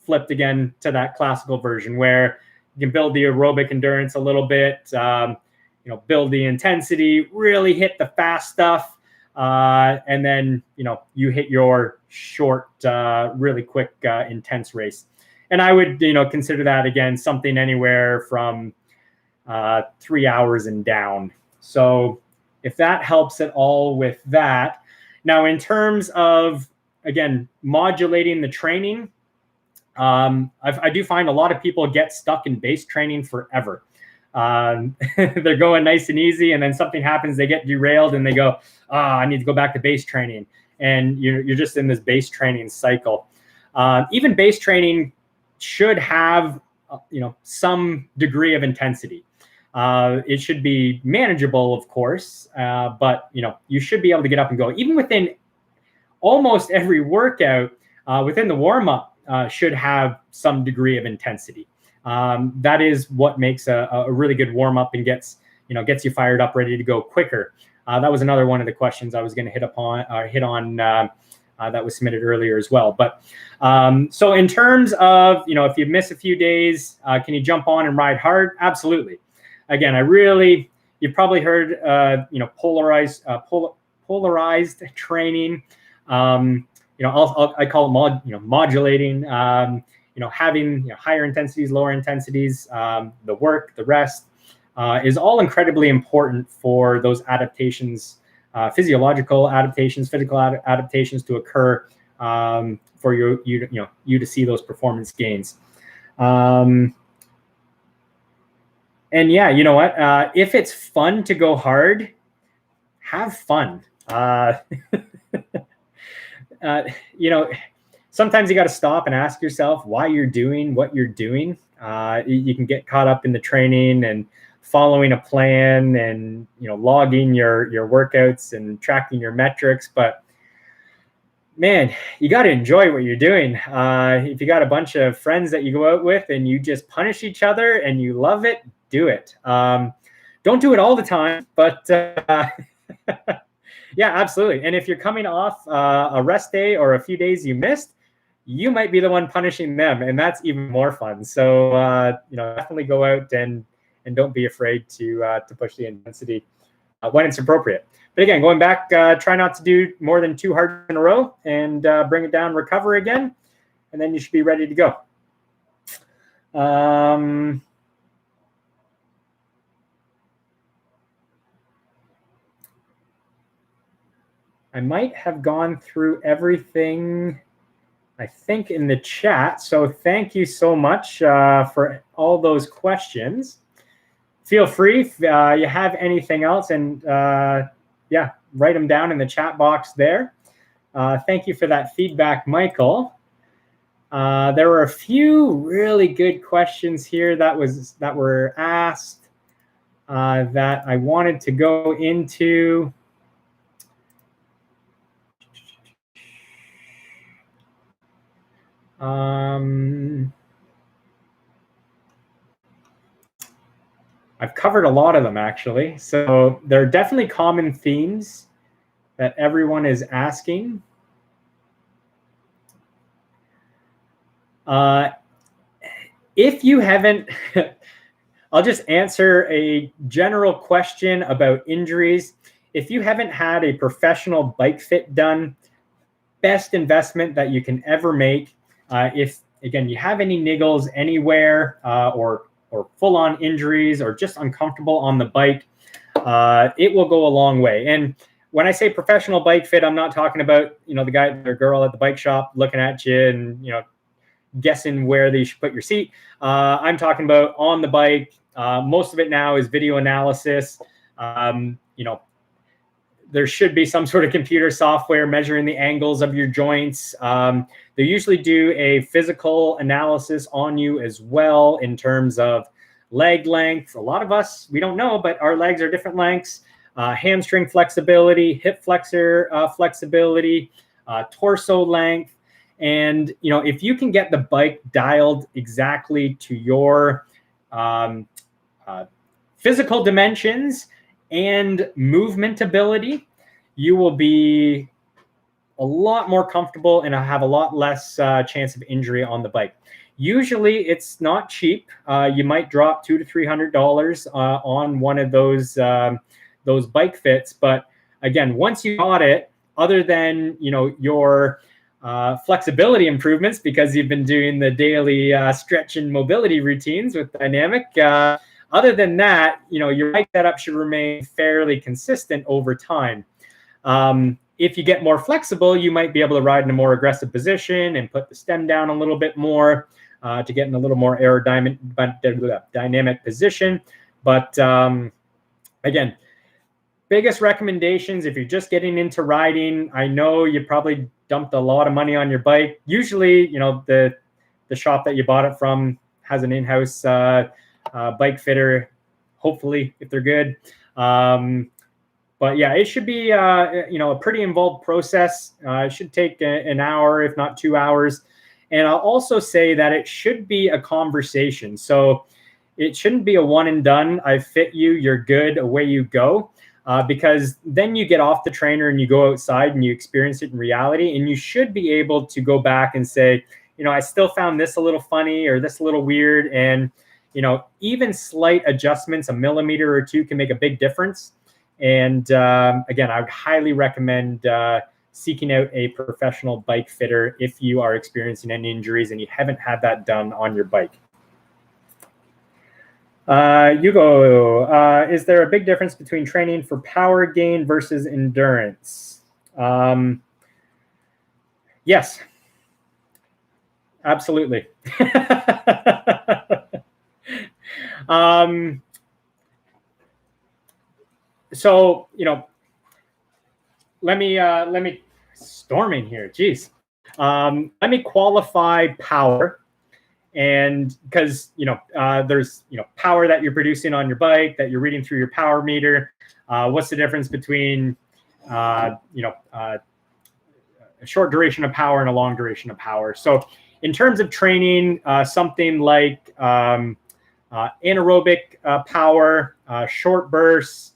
flipped again to that classical version where you can build the aerobic endurance a little bit, build the intensity, really hit the fast stuff, and then, you hit your short, really quick, intense race. And I would, consider that, again, something anywhere from 3 hours and down. So if that helps at all with that. Now, in terms of, again, modulating the training, I do find a lot of people get stuck in base training forever. They're going nice and easy, and then something happens, they get derailed, and they go, I need to go back to base training. And you're just in this base training cycle. Even base training should have, some degree of intensity. It should be manageable, of course, but, you should be able to get up and go. Even within almost every workout, within the warm-up, should have some degree of intensity. That is what makes a really good warm up and gets you fired up, ready to go quicker. That was another one of the questions I was going to hit on that was submitted earlier as well. But so in terms of, if you miss a few days, can you jump on and ride hard? Absolutely. Again, you've probably heard, polarized training. I call it modulating. Having higher intensities, lower intensities, the work, the rest is all incredibly important for those adaptations, physiological adaptations, physical adaptations to occur for you to see those performance gains. And yeah, you know what? If it's fun to go hard, have fun. Sometimes you got to stop and ask yourself why you're doing what you're doing. You can get caught up in the training and following a plan and logging your workouts and tracking your metrics, but man, you got to enjoy what you're doing. If you got a bunch of friends that you go out with and you just punish each other and you love it, do it. Don't do it all the time, but yeah, absolutely. And if you're coming off a rest day or a few days you missed, you might be the one punishing them, and that's even more fun. So definitely go out and don't be afraid to push the intensity when it's appropriate. But again, going back, try not to do more than 2 hard in a row, and bring it down, recover again, and then you should be ready to go. I might have gone through everything, I think, in the chat. So thank you so much for all those questions. Feel free if you have anything else, and yeah, write them down in the chat box there. Thank you for that feedback, Michael. There were a few really good questions here that were asked that I wanted to go into. I've covered a lot of them, actually. So there are definitely common themes that everyone is asking. If you haven't, I'll just answer a general question about injuries. If you haven't had a professional bike fit done, best investment that you can ever make. If, again, you have any niggles anywhere or full-on injuries or just uncomfortable on the bike, it will go a long way. And when I say professional bike fit, I'm not talking about, the guy or girl at the bike shop looking at you and, guessing where they should put your seat. I'm talking about on the bike. Most of it now is video analysis. There should be some sort of computer software measuring the angles of your joints. They usually do a physical analysis on you as well in terms of leg length. A lot of us, we don't know, but our legs are different lengths. Hamstring flexibility, hip flexor flexibility, torso length. And, if you can get the bike dialed exactly to your physical dimensions and movement ability, you will be a lot more comfortable and have a lot less chance of injury on the bike. Usually it's not cheap. You might drop $200 to $300 on one of those bike fits. But again, once you got it, other than your flexibility improvements, because you've been doing the daily stretch and mobility routines with Dynamic, other than that, your bike setup should remain fairly consistent over time. If you get more flexible, you might be able to ride in a more aggressive position and put the stem down a little bit more to get in a little more aerodynamic position. But again, biggest recommendations if you're just getting into riding. I know you probably dumped a lot of money on your bike. Usually, the shop that you bought it from has an in-house bike fitter, hopefully, if they're good. But yeah, it should be a pretty involved process. It should take an hour, if not 2 hours. And I'll also say that it should be a conversation. So it shouldn't be a one and done. I fit you, you're good, away you go. Because then you get off the trainer and you go outside and you experience it in reality. And you should be able to go back and say, I still found this a little funny or this a little weird. And, even slight adjustments, a millimeter or two, can make a big difference. And again, I would highly recommend seeking out a professional bike fitter if you are experiencing any injuries and you haven't had that done on your bike. Hugo, is there a big difference between training for power gain versus endurance? Yes, absolutely. So, let me storm in here. Geez. Let me qualify power. And because, there's, power that you're producing on your bike that you're reading through your power meter. What's the difference between, a short duration of power and a long duration of power? So in terms of training, something like anaerobic power, short bursts,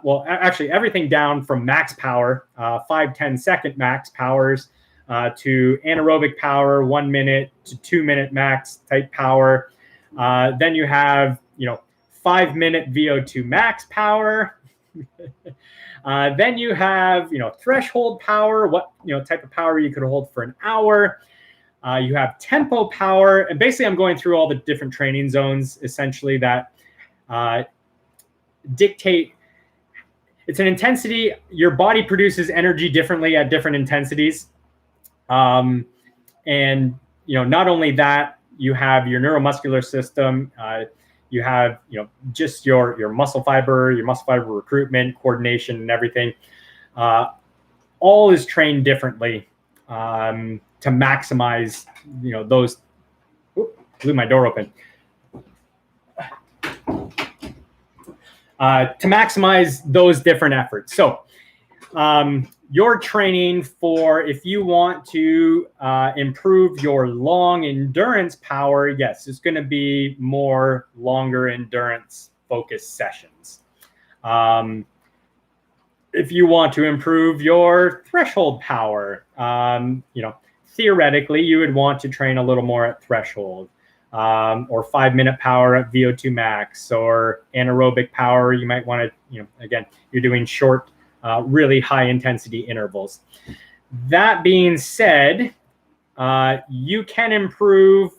well, actually everything down from max power, 5-10 second max powers, to anaerobic power, 1 minute to 2 minute max type power. Then you have, 5 minute VO2 max power. Then you have, threshold power, what, type of power you could hold for an hour. You have tempo power. And basically I'm going through all the different training zones, essentially, that dictate. It's an intensity. Your body produces energy differently at different intensities. And, not only that, you have your neuromuscular system, you have, just your muscle fiber recruitment, coordination, and everything. All is trained differently to maximize, those. Oops, blew my door open. To maximize those different efforts. So your training for, if you want to improve your long endurance power, yes, it's going to be more longer endurance focused sessions. If you want to improve your threshold power, theoretically, you would want to train a little more at threshold. Or 5 minute power at VO2 max, or anaerobic power. You might want to, again, you're doing short, really high intensity intervals. That being said, you can improve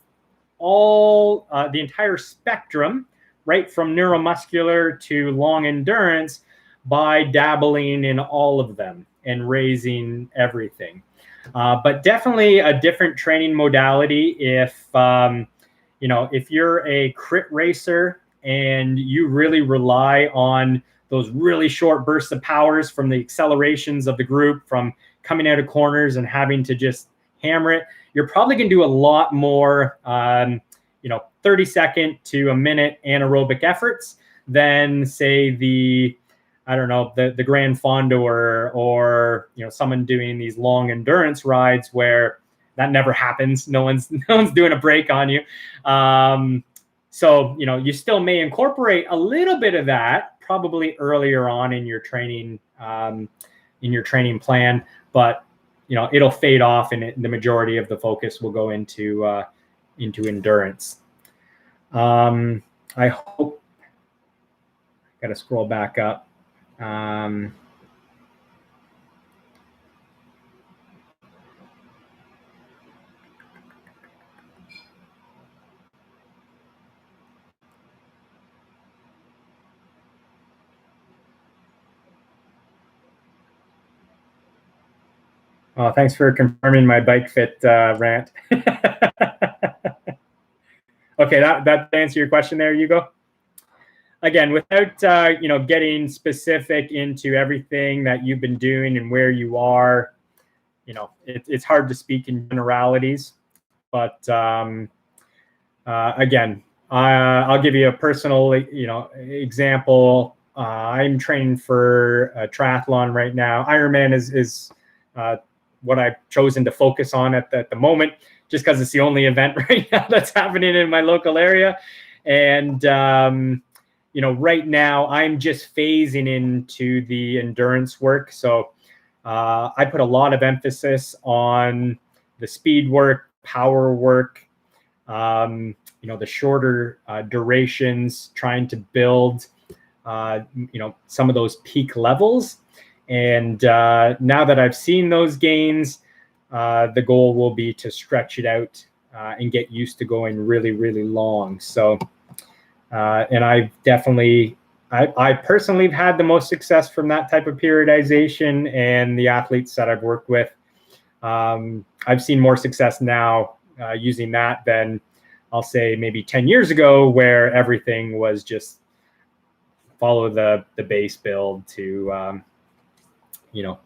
all the entire spectrum, right from neuromuscular to long endurance, by dabbling in all of them and raising everything. But definitely a different training modality if if you're a crit racer and you really rely on those really short bursts of powers from the accelerations of the group, from coming out of corners and having to just hammer it, you're probably going to do a lot more, 30-second to a minute anaerobic efforts than, say, the Grand Fondo or someone doing these long endurance rides where that never happens. No one's doing a break on you. So, you still may incorporate a little bit of that probably earlier on in your training plan, but, it'll fade off and the majority of the focus will go into endurance. I hope, got to scroll back up. Oh, thanks for confirming my bike fit rant. Okay, that answer your question there, Hugo? Again, without getting specific into everything that you've been doing and where you are, it's hard to speak in generalities. But again, I'll give you a personal example. I'm training for a triathlon right now. Ironman is what I've chosen to focus on at the moment, just because it's the only event right now that's happening in my local area. And, you know, right now I'm just phasing into the endurance work. So I put a lot of emphasis on the speed work, power work, you know, the shorter durations, trying to build, you know, some of those peak levels. And now that I've seen those gains, the goal will be to stretch it out and get used to going really, really long. So, and I've definitely, I personally have had the most success from that type of periodization, and the athletes that I've worked with, I've seen more success now using that than I'll say maybe 10 years ago, where everything was just follow the base build to, you know,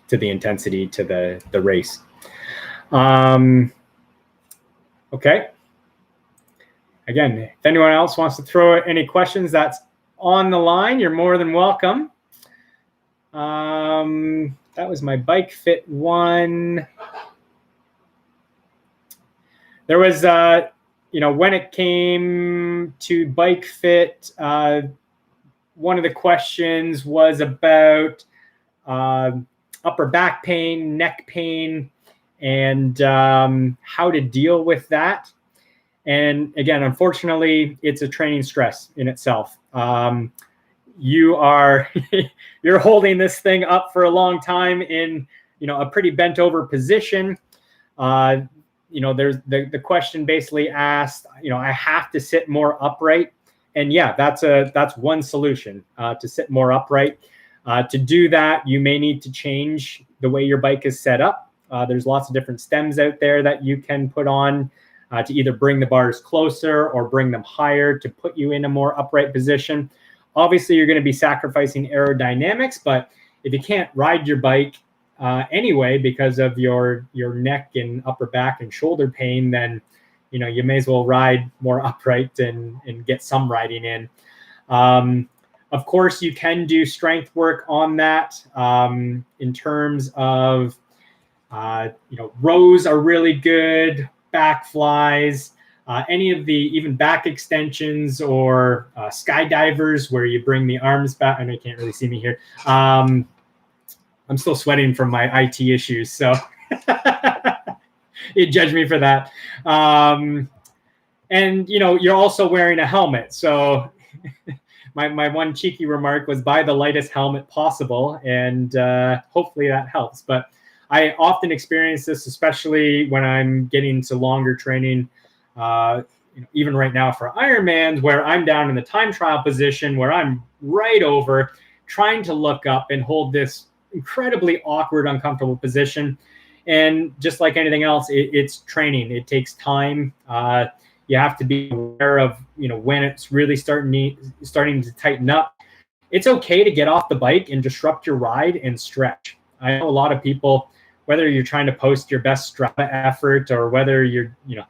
to the intensity, to the race. Okay. Again, if anyone else wants to throw any questions that's on the line, you're more than welcome. That was my bike fit one. There was, you know, when it came to bike fit, one of the questions was about upper back pain, neck pain, and how to deal with that. And again, unfortunately, it's a training stress in itself. You are you're holding this thing up for a long time in, you know, a pretty bent over position. You know, there's the question basically asked, you know, I have to sit more upright. And yeah, that's one solution, to sit more upright. To do that, you may need to change the way your bike is set up. There's lots of different stems out there that you can put on to either bring the bars closer or bring them higher to put you in a more upright position. Obviously, you're going to be sacrificing aerodynamics, but if you can't ride your bike anyway because of your neck and upper back and shoulder pain, then, you know, you may as well ride more upright and get some riding in. Of course, you can do strength work on that in terms of, you know, rows are really good, back flies, any of the even back extensions or skydivers where you bring the arms back. I know you can't really see me here. I'm still sweating from my IT issues, so you judge me for that. And, you know, you're also wearing a helmet. So my one cheeky remark was buy the lightest helmet possible, and hopefully that helps. But I often experience this, especially when I'm getting to longer training, you know, even right now for Ironmans, where I'm down in the time trial position, where I'm right over trying to look up and hold this incredibly awkward, uncomfortable position. And just like anything else, it's training. It takes time. You have to be aware of, you know, when it's really starting to tighten up. It's okay to get off the bike and disrupt your ride and stretch. I know a lot of people, whether you're trying to post your best Strava effort or whether you're, you know,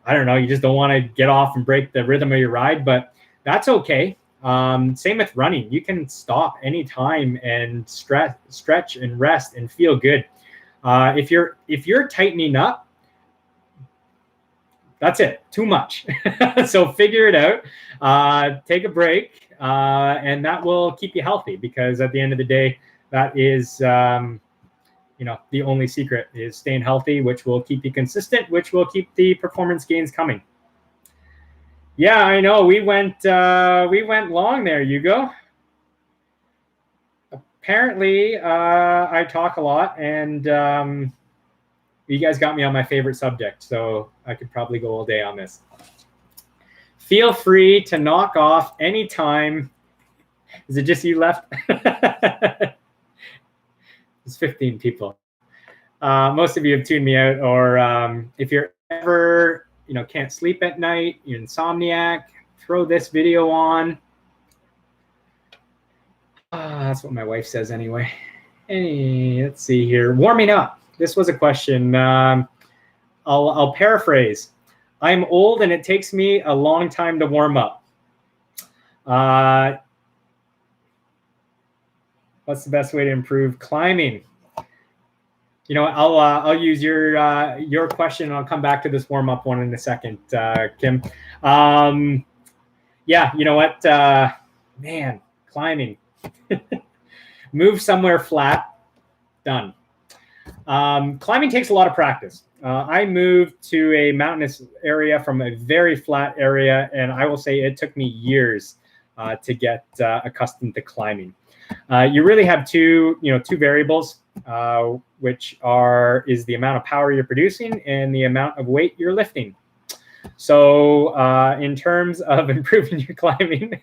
I don't know, you just don't want to get off and break the rhythm of your ride, but that's okay. Same with running. You can stop anytime and stretch and rest and feel good. If you're tightening up, that's it, too much. So figure it out, take a break, and that will keep you healthy, because at the end of the day, that is, you know, the only secret is staying healthy, which will keep you consistent, which will keep the performance gains coming. Yeah, I know we went long there, Hugo. Apparently, I talk a lot, and you guys got me on my favorite subject, so I could probably go all day on this. Feel free to knock off anytime. Is it just you left? It's 15 people. Most of you have tuned me out, or if you're ever, you know, can't sleep at night, you're insomniac, throw this video on. That's what my wife says anyway. Hey, let's see here. Warming up. This was a question. I'll paraphrase. I'm old and it takes me a long time to warm up. What's the best way to improve climbing? You know, I'll use your question, and I'll come back to this warm-up one in a second, Kim. Yeah, you know what, man, climbing. Move somewhere flat, done. Climbing takes a lot of practice. I moved to a mountainous area from a very flat area, and I will say it took me years to get accustomed to climbing. You really have two variables, which is the amount of power you're producing and the amount of weight you're lifting. So in terms of improving your climbing,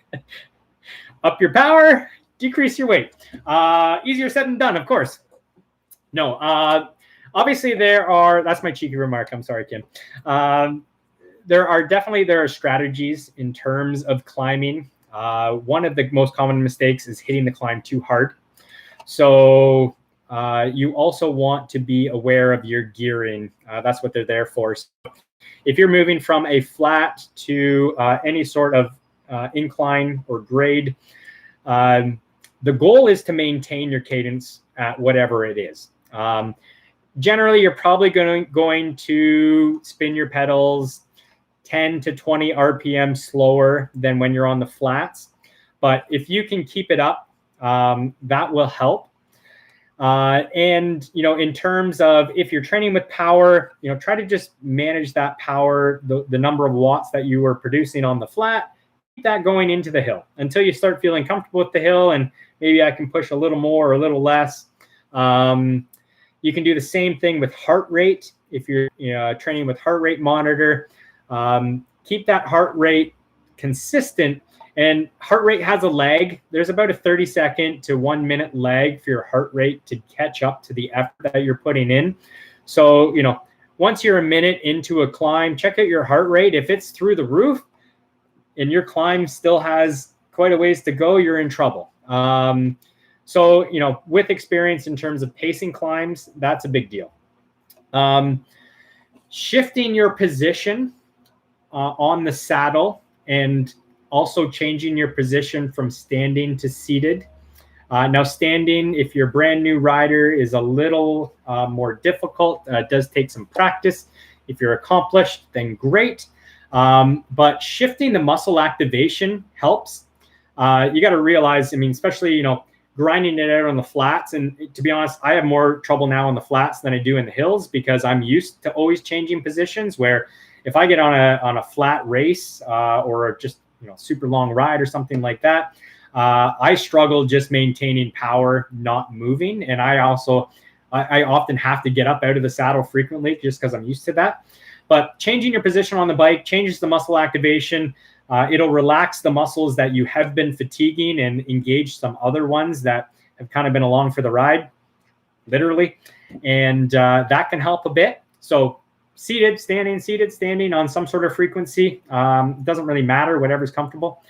up your power, decrease your weight. Easier said than done, of course. No, obviously that's my cheeky remark. I'm sorry, Kim. There are strategies in terms of climbing. One of the most common mistakes is hitting the climb too hard. So you also want to be aware of your gearing. That's what they're there for. So if you're moving from a flat to any sort of incline or grade, the goal is to maintain your cadence at whatever it is. Generally, you're probably going to spin your pedals 10 to 20 RPM slower than when you're on the flats. But if you can keep it up, that will help. And, in terms of if you're training with power, try to just manage that power, the number of watts that you were producing on the flat, keep that going into the hill until you start feeling comfortable with the hill. And maybe I can push a little more or a little less. You can do the same thing with heart rate. If you're training with heart rate monitor, keep that heart rate consistent. And heart rate has a lag. There's about a 30-second to 1 minute lag for your heart rate to catch up to the effort that you're putting in. So, once you're a minute into a climb, check out your heart rate. If it's through the roof and your climb still has quite a ways to go, you're in trouble. So, with experience in terms of pacing climbs, that's a big deal. Shifting your position on the saddle and also changing your position from standing to seated. Now, standing, if you're a brand new rider, is a little more difficult. It does take some practice. If you're accomplished, then great. But shifting the muscle activation helps. You got to realize, especially, grinding it out on the flats. And to be honest, I have more trouble now on the flats than I do in the hills because I'm used to always changing positions, where if I get on a flat race or just, super long ride or something like that, I struggle just maintaining power, not moving. And I often have to get up out of the saddle frequently just because I'm used to that. But changing your position on the bike changes the muscle activation. It'll relax the muscles that you have been fatiguing and engage some other ones that have kind of been along for the ride, literally. And that can help a bit. So seated, standing on some sort of frequency. Doesn't really matter, whatever's comfortable.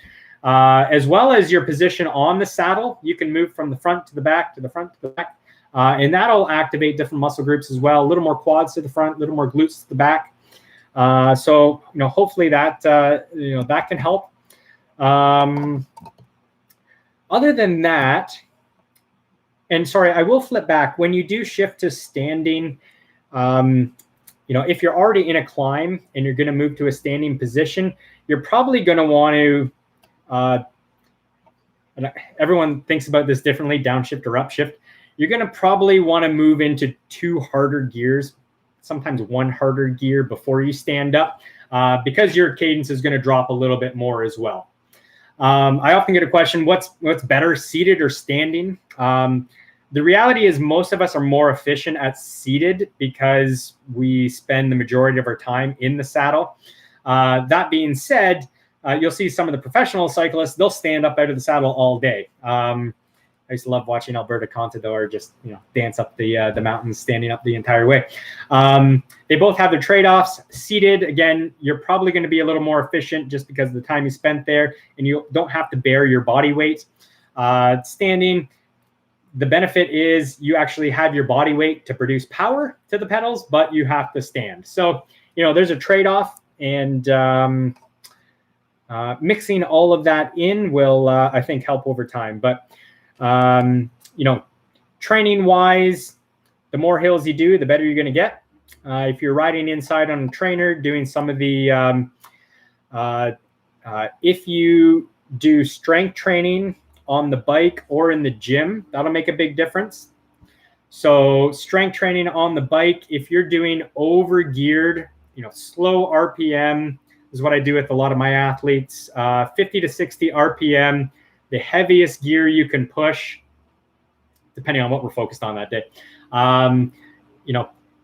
As well as your position on the saddle, you can move from the front to the back, to the front to the back. And that'll activate different muscle groups as well. A little more quads to the front, a little more glutes to the back. So, hopefully that can help. Other than that, and sorry, I will flip back. When you do shift to standing, if you're already in a climb and you're going to move to a standing position, you're probably going to want to, and everyone thinks about this differently, downshift or upshift. You're going to probably want to move into 2 harder gears, sometimes 1 harder gear before you stand up, because your cadence is going to drop a little bit more as well. I often get a question, what's better, seated or standing? The reality is most of us are more efficient at seated because we spend the majority of our time in the saddle. That being said, you'll see some of the professional cyclists, they'll stand up out of the saddle all day. I used to love watching Alberto Contador just dance up the mountains, standing up the entire way. They both have their trade-offs. Seated, again, you're probably going to be a little more efficient just because of the time you spent there, and you don't have to bear your body weight. Standing, the benefit is you actually have your body weight to produce power to the pedals, but you have to stand. So there's a trade-off, and mixing all of that in will, I think, help over time. But training wise, the more hills you do, the better you're going to get. If you're riding inside on a trainer, doing some of the, if you do strength training on the bike or in the gym, that'll make a big difference. So strength training on the bike, if you're doing over geared, slow RPM is what I do with a lot of my athletes, 50 to 60 RPM, the heaviest gear you can push, depending on what we're focused on that day.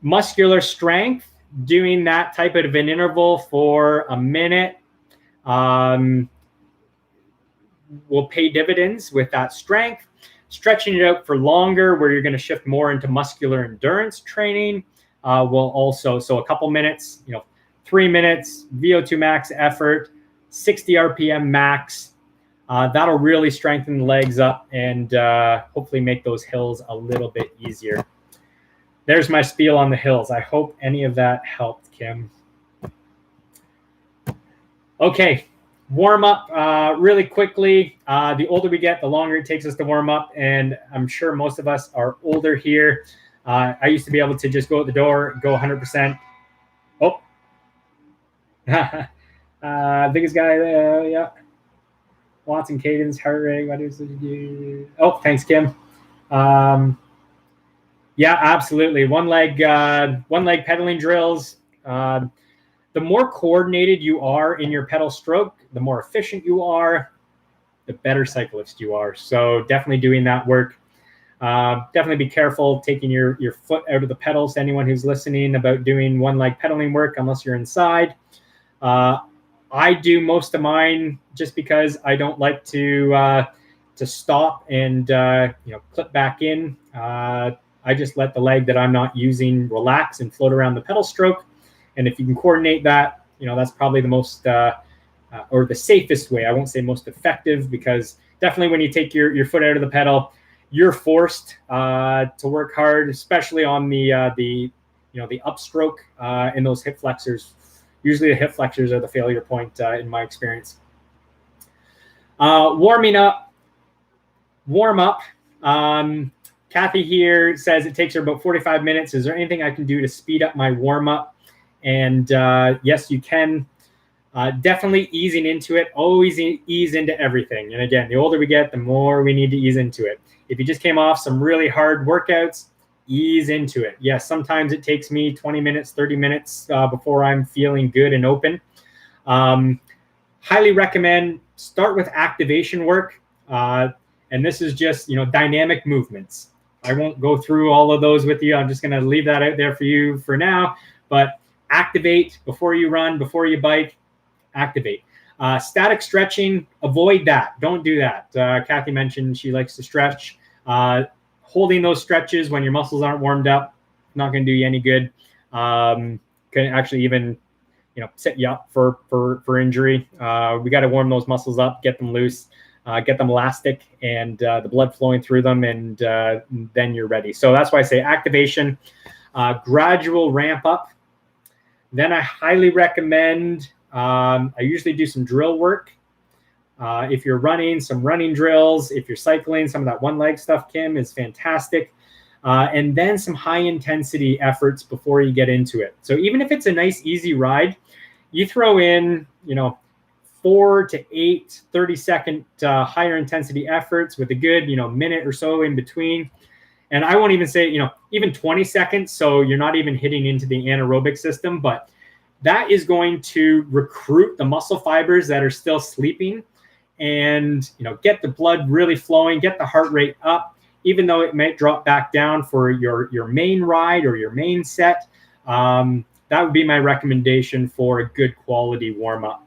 Muscular strength, doing that type of an interval for a minute will pay dividends with that strength. Stretching it out for longer, where you're going to shift more into muscular endurance training, will also, so a couple minutes, 3 minutes, VO2 max effort, 60 RPM max. That'll really strengthen the legs up and hopefully make those hills a little bit easier. There's my spiel on the hills. I hope any of that helped, Kim. Okay, warm up really quickly. The older we get, the longer it takes us to warm up, and I'm sure most of us are older here. I used to be able to just go out the door, go 100%. Oh, biggest guy, yeah. Watson cadence, heart rate. What is it? Oh, thanks, Kim. Yeah, absolutely. One leg pedaling drills. The more coordinated you are in your pedal stroke, the more efficient you are, the better cyclist you are. So definitely doing that work. Definitely be careful taking your foot out of the pedals to anyone who's listening about doing one leg pedaling work unless you're inside. I do most of mine just because I don't like to stop and clip back in. I just let the leg that I'm not using relax and float around the pedal stroke. And if you can coordinate that, that's probably the most or the safest way. I won't say most effective, because definitely when you take your foot out of the pedal, you're forced to work hard, especially on the upstroke and those hip flexors. Usually the hip flexors are the failure point in my experience. Warm up. Kathy here says it takes her about 45 minutes. Is there anything I can do to speed up my warm up? And yes, you can. Definitely easing into it. Always ease into everything. And again, the older we get, the more we need to ease into it. If you just came off some really hard workouts, ease into it. Yes, sometimes it takes me 20 minutes, 30 minutes before I'm feeling good and open. Highly recommend start with activation work. And this is just, dynamic movements. I won't go through all of those with you. I'm just going to leave that out there for you for now. But activate before you run, before you bike, activate. Static stretching, avoid that. Don't do that. Kathy mentioned she likes to stretch. Holding those stretches when your muscles aren't warmed up, not going to do you any good. Can actually even, set you up for injury. We got to warm those muscles up, get them loose, get them elastic, and the blood flowing through them, and then you're ready. So that's why I say activation, gradual ramp up. Then I highly recommend, I usually do some drill work. If you're running, some running drills. If you're cycling, some of that one leg stuff, Kim, is fantastic. And then some high intensity efforts before you get into it. So even if it's a nice, easy ride, you throw in, 4 to 8 30-second higher intensity efforts with a good, minute or so in between. And I won't even say, even 20 seconds. So you're not even hitting into the anaerobic system, but that is going to recruit the muscle fibers that are still sleeping and, get the blood really flowing, get the heart rate up, even though it might drop back down for your main ride or your main set. That would be my recommendation for a good quality warm up.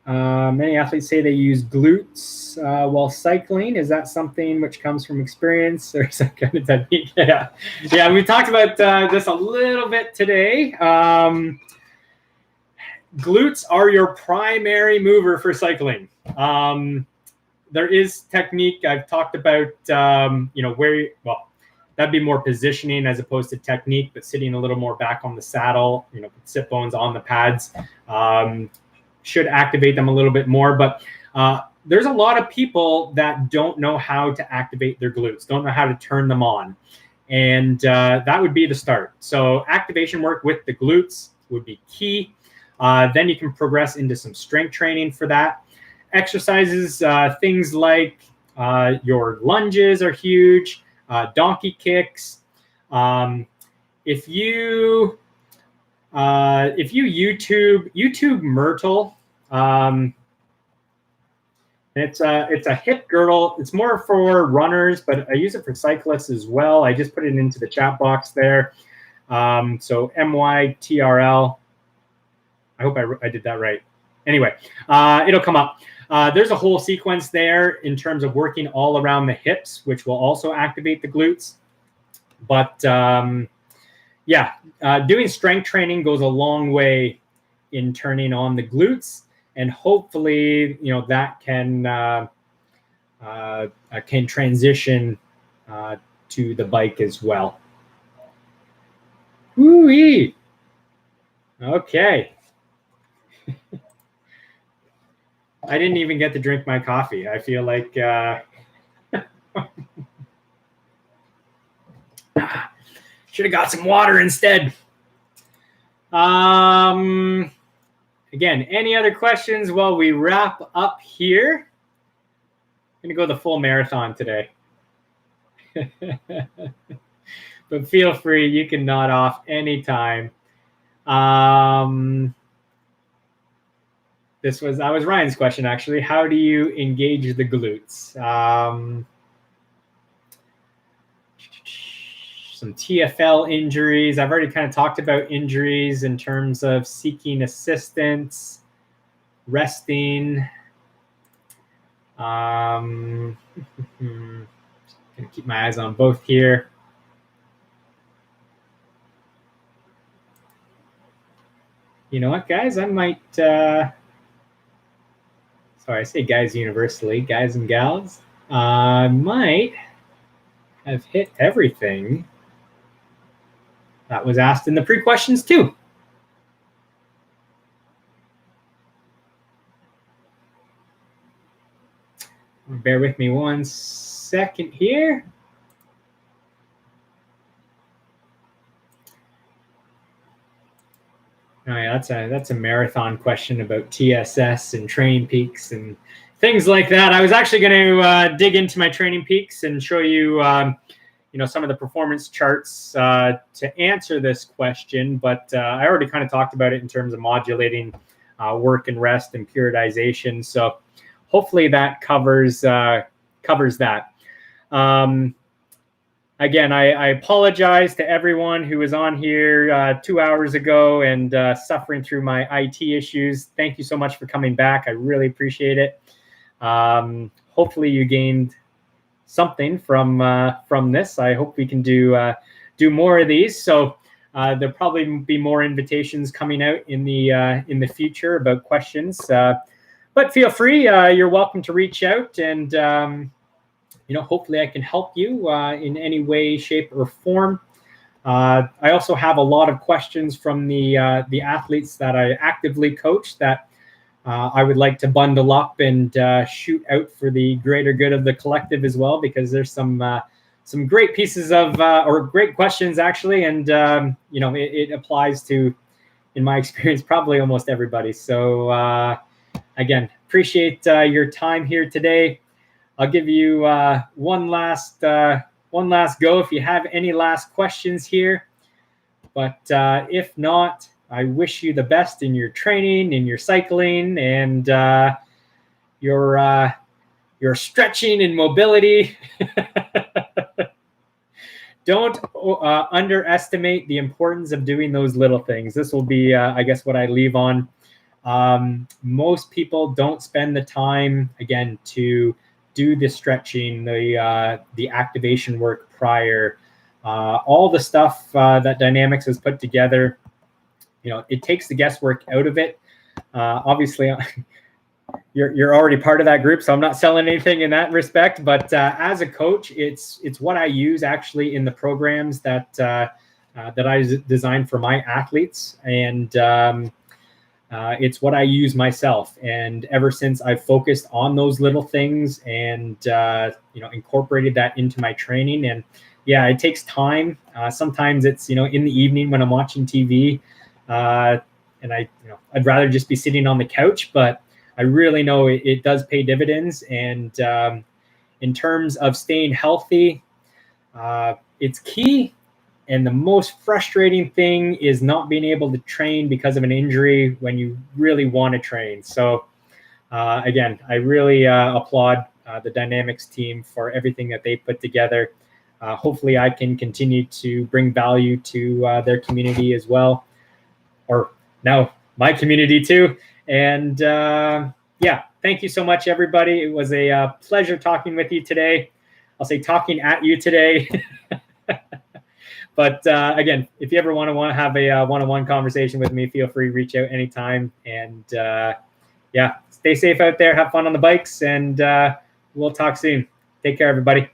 Many athletes say they use glutes while cycling. Is that something which comes from experience or some kind of technique? Yeah, we talked about this a little bit today. Glutes are your primary mover for cycling. There is technique I've talked about, that'd be more positioning as opposed to technique, but sitting a little more back on the saddle, sit bones on the pads. Should activate them a little bit more, but there's a lot of people that don't know how to activate their glutes, don't know how to turn them on. And that would be the start. So activation work with the glutes would be key. Then you can progress into some strength training for that. Exercises, things like your lunges are huge, donkey kicks. If you YouTube Myrtle, it's a hip girdle. It's more for runners, but I use it for cyclists as well. I just put it into the chat box there. So MYTRL. I hope I did that right. Anyway, it'll come up. There's a whole sequence there in terms of working all around the hips, which will also activate the glutes. But yeah, doing strength training goes a long way in turning on the glutes, and hopefully, you know, that can transition to the bike as well. Woo-wee. Okay. I didn't even get to drink my coffee. I feel like should have got some water instead. Again, any other questions while we wrap up here? I'm going to go the full marathon today. But feel free, you can nod off anytime. That was Ryan's question, actually. How do you engage the glutes? Some TFL injuries. I've already kind of talked about injuries in terms of seeking assistance, resting. Gonna keep my eyes on both here. You know what, guys? I might, sorry, I say guys universally, guys and gals. I might have hit everything that was asked in the pre-questions too. Bear with me 1 second here. Oh yeah, that's a marathon question about TSS and training peaks and things like that. I was actually going to dig into my training peaks and show you, you know, some of the performance charts to answer this question, but I already kind of talked about it in terms of modulating work and rest and periodization. So hopefully that covers that. Again, I apologize to everyone who was on here 2 hours ago and suffering through my IT issues. Thank you so much for coming back. I really appreciate it. Hopefully you gained something from this. I hope we can do more of these. So there'll probably be more invitations coming out in the future about questions. But feel free. You're welcome to reach out, and you know, hopefully I can help you in any way, shape, or form. I also have a lot of questions from the athletes that I actively coach that I would like to bundle up and shoot out for the greater good of the collective as well, because there's some great pieces of or great questions actually, and you know, it applies to, in my experience, probably almost everybody. So again, appreciate your time here today. I'll give you one last go if you have any last questions here. But if not, I wish you the best in your training, in your cycling, and your stretching and mobility. Don't underestimate the importance of doing those little things. This will be, I guess, what I leave on. Most people don't spend the time, again, to do the stretching, the activation work prior, all the stuff that Dynamics has put together. You know, it takes the guesswork out of it. Obviously, you're already part of that group, so I'm not selling anything in that respect. But as a coach, it's what I use actually in the programs that I designed for my athletes, and It's what I use myself. And ever since I've focused on those little things and, incorporated that into my training. And yeah, it takes time. Sometimes it's, in the evening when I'm watching TV, and I'd rather just be sitting on the couch, but I really know it does pay dividends. And in terms of staying healthy, it's key. And the most frustrating thing is not being able to train because of an injury when you really want to train. So again, I really applaud the Dynamics team for everything that they put together. Hopefully I can continue to bring value to their community as well, or now my community too. And yeah, thank you so much, everybody. It was a pleasure talking with you today. I'll say talking at you today. But again, if you ever want to have a one-on-one conversation with me, feel free to reach out anytime. And yeah, stay safe out there. Have fun on the bikes, and we'll talk soon. Take care, everybody.